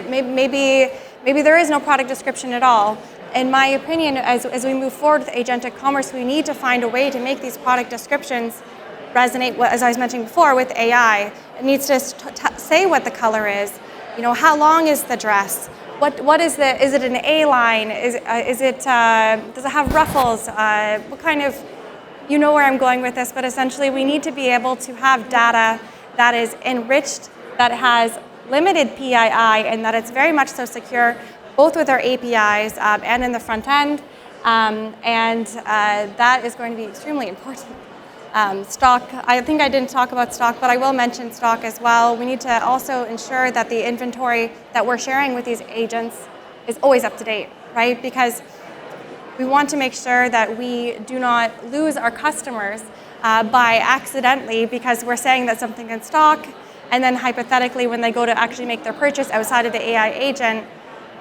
Maybe there is no product description at all. In my opinion, as we move forward with agentic commerce, we need to find a way to make these product descriptions resonate, as I was mentioning before, with AI. It needs to say what the color is. How long is the dress? What is it an A-line? Does it have ruffles? What kind of, where I'm going with this, but essentially we need to be able to have data that is enriched, that has limited PII, and that it's very much so secure, both with our APIs and in the front end, and that is going to be extremely important. Stock, I think I didn't talk about stock, but I will mention stock as well. We need to also ensure that the inventory that we're sharing with these agents is always up to date, right? Because we want to make sure that we do not lose our customers by accidentally because we're saying that something's in stock, and then hypothetically when they go to actually make their purchase outside of the AI agent,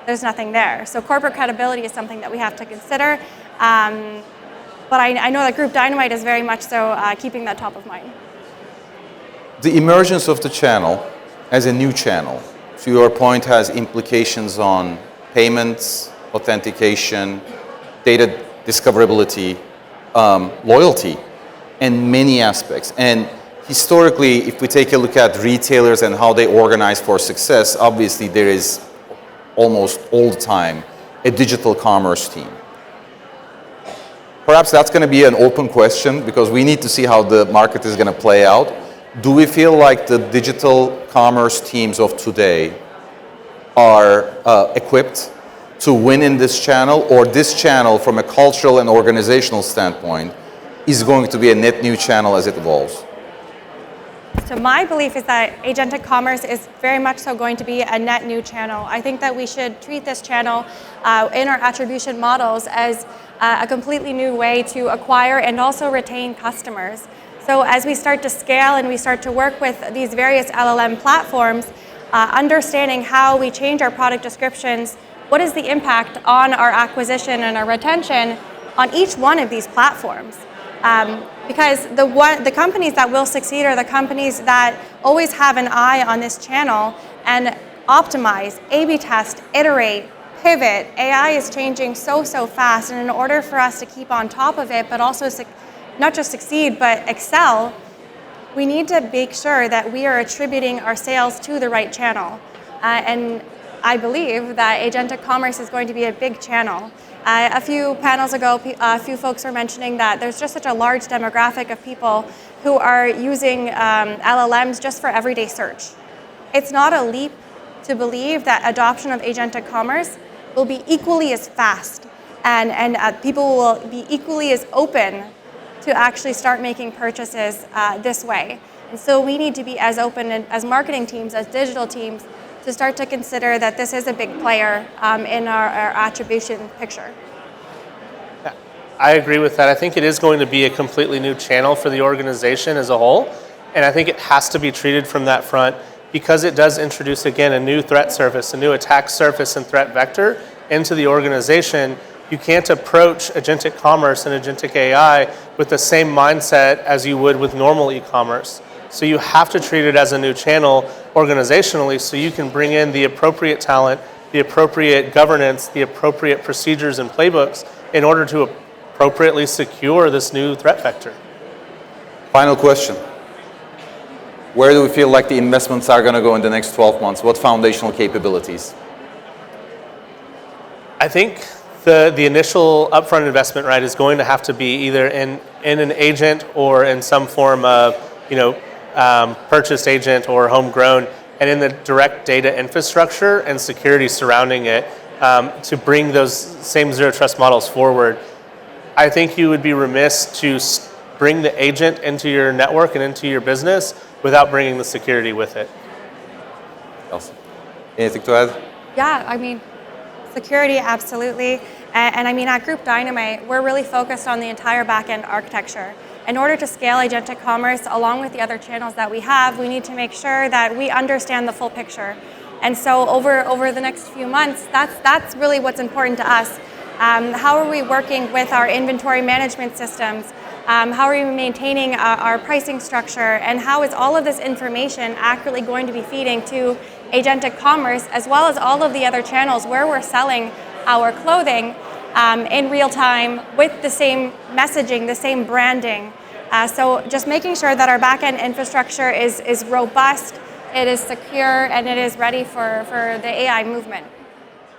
there's nothing there. So corporate credibility is something that we have to consider. But I know that Group Dynamite is very much so keeping that top of mind. The emergence of the channel as a new channel, to your point, has implications on payments, authentication, data discoverability, loyalty, and many aspects. And historically, if we take a look at retailers and how they organize for success, obviously there is almost all the time a digital commerce team. Perhaps that's going to be an open question because we need to see how the market is going to play out. Do we feel like the digital commerce teams of today are equipped to win in this channel, or this channel from a cultural and organizational standpoint is going to be a net new channel as it evolves? So my belief is that agentic commerce is very much so going to be a net new channel. I think that we should treat this channel in our attribution models as a completely new way to acquire and also retain customers. So as we start to scale and we start to work with these various LLM platforms, understanding how we change our product descriptions, what is the impact on our acquisition and our retention on each one of these platforms? Because the companies that will succeed are the companies that always have an eye on this channel and optimize, A/B test, iterate, pivot. AI is changing so fast, and in order for us to keep on top of it, but also not just succeed, but excel, we need to make sure that we are attributing our sales to the right channel. And I believe that agentic commerce is going to be a big channel. A few panels ago, a few folks were mentioning that there's just such a large demographic of people who are using LLMs just for everyday search. It's not a leap to believe that adoption of agentic commerce will be equally as fast and people will be equally as open to actually start making purchases this way. And so we need to be as open as marketing teams, as digital teams, to start to consider that this is a big player in our attribution picture. I agree with that. I think it is going to be a completely new channel for the organization as a whole, and I think it has to be treated from that front because it does introduce, again, a new threat surface, a new attack surface and threat vector into the organization. You can't approach agentic commerce and agentic AI with the same mindset as you would with normal e-commerce. So you have to treat it as a new channel organizationally so you can bring in the appropriate talent, the appropriate governance, the appropriate procedures and playbooks in order to appropriately secure this new threat vector. Final question. Where do we feel like the investments are going to go in the next 12 months? What foundational capabilities? I think the initial upfront investment, right, is going to have to be either in an agent or in some form of, purchased agent or homegrown, and in the direct data infrastructure and security surrounding it to bring those same zero trust models forward. I think you would be remiss to bring the agent into your network and into your business without bringing the security with it. Elsa, anything to add? Yeah, I mean, security, absolutely. And I mean, at Group Dynamite, we're really focused on the entire back-end architecture. In order to scale agentic commerce along with the other channels that we have, we need to make sure that we understand the full picture. And so over the next few months, that's really what's important to us. How are we working with our inventory management systems? How are we maintaining our pricing structure? And how is all of this information accurately going to be feeding to agentic commerce, as well as all of the other channels where we're selling our clothing in real time with the same messaging, the same branding. So just making sure that our back-end infrastructure is robust, it is secure, and it is ready for the AI movement.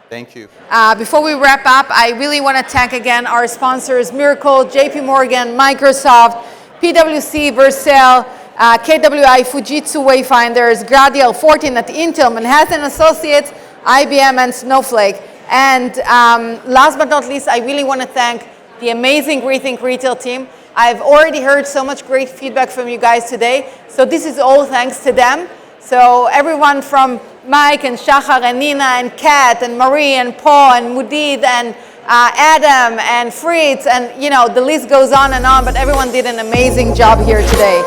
Thank you. Before we wrap up, I really want to thank again our sponsors, Miracle, JP Morgan, Microsoft, PwC, Vercel, KWI, Fujitsu, Wayfinders, Gradial, Fortinet, Intel, Manhattan Associates, IBM, and Snowflake. And last but not least, I really want to thank the amazing Rethink Retail team. I've already heard so much great feedback from you guys today. So this is all thanks to them. So everyone from Mike and Shachar and Nina and Kat and Marie and Paul and Mudid and Adam and Fritz and, you know, the list goes on, but everyone did an amazing job here today.